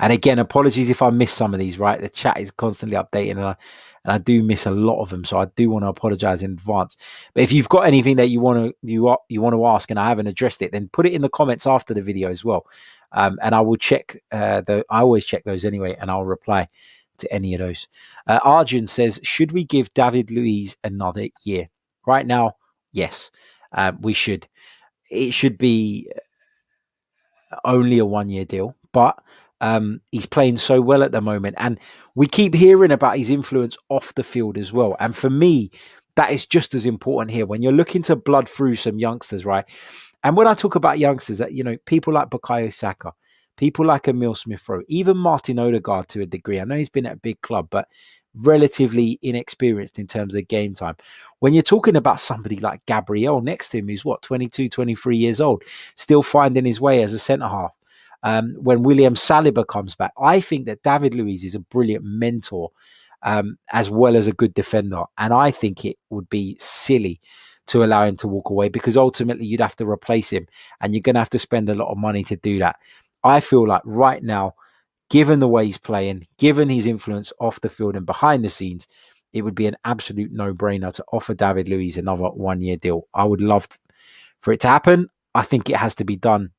And again, apologies if I miss some of these, right? The chat is constantly updating, and I do miss a lot of them. So I do want to apologize in advance. But if you've got anything that you want to ask and I haven't addressed it, then put it in the comments after the video as well. And I will check I always check those anyway, and I'll reply to any of those. Arjun says, should we give David Luiz another year? Right now, yes, we should. It should be only a 1-year deal, but he's playing so well at the moment, and we keep hearing about his influence off the field as well. And for me, that is just as important here when you're looking to blood through some youngsters, right? And when I talk about youngsters, people like Bukayo Saka, people like Emile Smith Rowe, even Martin Odegaard to a degree. I know he's been at a big club, but relatively inexperienced in terms of game time. When you're talking about somebody like Gabriel next to him, who's 22, 23 years old, still finding his way as a centre-half. When William Saliba comes back, I think that David Luiz is a brilliant mentor, as well as a good defender. And I think it would be silly to allow him to walk away, because ultimately you'd have to replace him, and you're going to have to spend a lot of money to do that. I feel like right now, given the way he's playing, given his influence off the field and behind the scenes, it would be an absolute no-brainer to offer David Luiz another 1-year deal. I would love for it to happen. I think it has to be done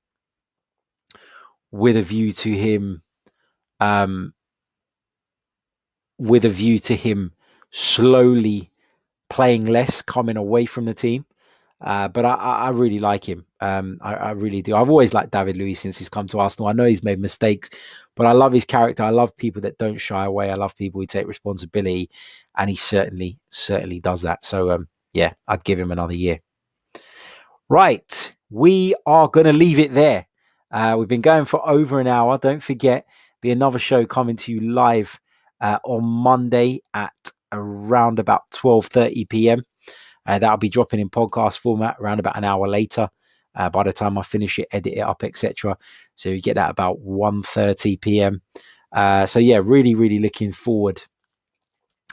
with a view to him, slowly playing less, coming away from the team. But I really like him. I really do. I've always liked David Luiz since he's come to Arsenal. I know he's made mistakes, but I love his character. I love people that don't shy away. I love people who take responsibility, and he certainly does that. So yeah, I'd give him another year. Right, we are going to leave it there. We've been going for over an hour. Don't forget, be another show coming to you live on Monday at around about 12:30 p.m. That'll be dropping in podcast format around about an hour later. By the time I finish it, edit it up, etc. So you get that about 1:30 p.m. So yeah, really looking forward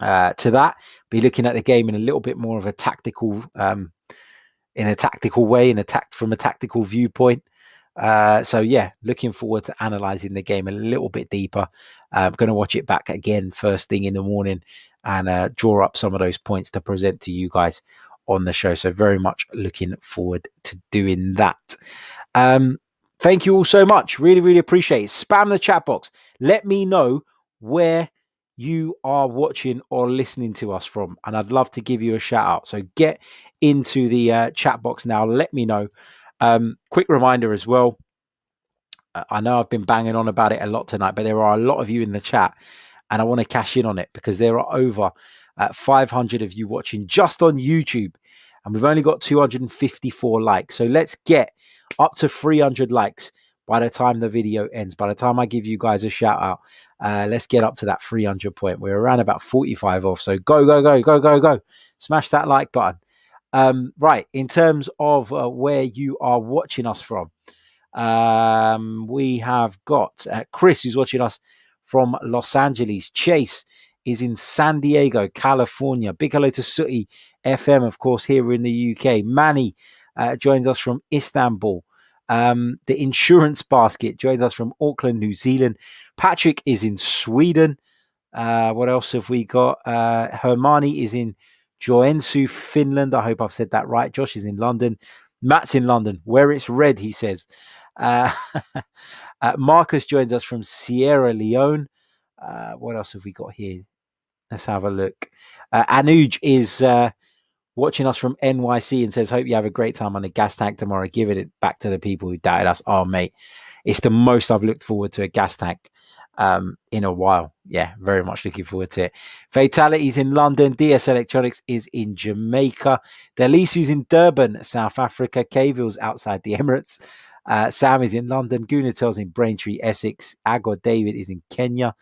to that. Be looking at the game in a little bit more of a tactical, in a tactical way, from a tactical viewpoint. So yeah, looking forward to analysing the game a little bit deeper. I'm going to watch it back again first thing in the morning and draw up some of those points to present to you guys on the show. So very much looking forward to doing that. Thank you all so much. Really appreciate it. Spam the chat box. Let me know where you are watching or listening to us from, and I'd love to give you a shout out. So get into the chat box now. Let me know. Quick reminder as well. I know I've been banging on about it a lot tonight, but there are a lot of you in the chat, and I want to cash in on it because there are over 500 of you watching just on YouTube, and we've only got 254 likes. So let's get up to 300 likes by the time the video ends. By the time I give you guys a shout out, let's get up to that 300 point. We're around about 45 off. So go. Smash that like button. Right. In terms of where you are watching us from, we have got Chris, who's watching us from Los Angeles. Chase is in San Diego, California. Big hello to Sooty FM, of course, here in the UK. Manny joins us from Istanbul. The Insurance Basket joins us from Auckland, New Zealand. Patrick is in Sweden. What else have we got? Hermione is in Joensuu, Finland. I hope I've said that right. Josh is in London. Matt's in London, where it's red, he says. Marcus joins us from Sierra Leone. What else have we got here? Let's have a look. Anuj is watching us from NYC and says, hope you have a great time on the gas tank tomorrow. Giving it back to the people who doubted us. Oh, mate, it's the most I've looked forward to a gas tank in a while. Yeah, very much looking forward to it. Fatality's in London. DS Electronics is in Jamaica. Delisu's in Durban, South Africa. Caville's outside the Emirates. Sam is in London. Gooner in Braintree, Essex. Agor David is in Kenya.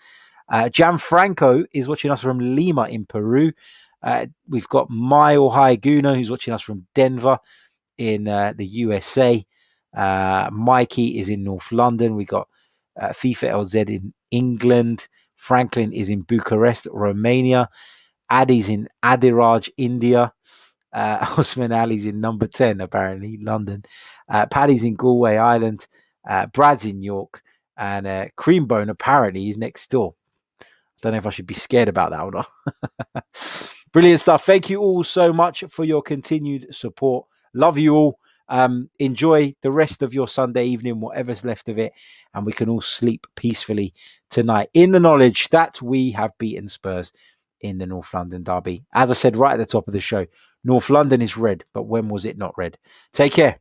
Gianfranco is watching us from Lima in Peru. We've got Mile High Gooner, who's watching us from Denver in the USA. Mikey is in North London. We got FIFA LZ in England. Franklin is in Bucharest, Romania. Addy's in Adiraj, India. Osman Ali's in number 10, apparently, London. Paddy's in Galway, Ireland. Brad's in York. And Creambone, apparently, is next door. I don't know if I should be scared about that or not. Brilliant stuff. Thank you all so much for your continued support. Love you all. Enjoy the rest of your Sunday evening, whatever's left of it, and we can all sleep peacefully tonight in the knowledge that we have beaten Spurs in the North London derby. As I said right at the top of the show, North London is red, but when was it not red? Take care.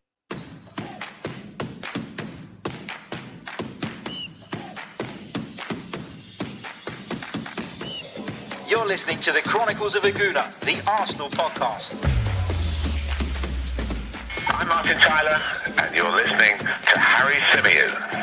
You're listening to the Chronicles of a Gooner, the Arsenal podcast. I'm Martin Tyler, and you're listening to Harry Symeou.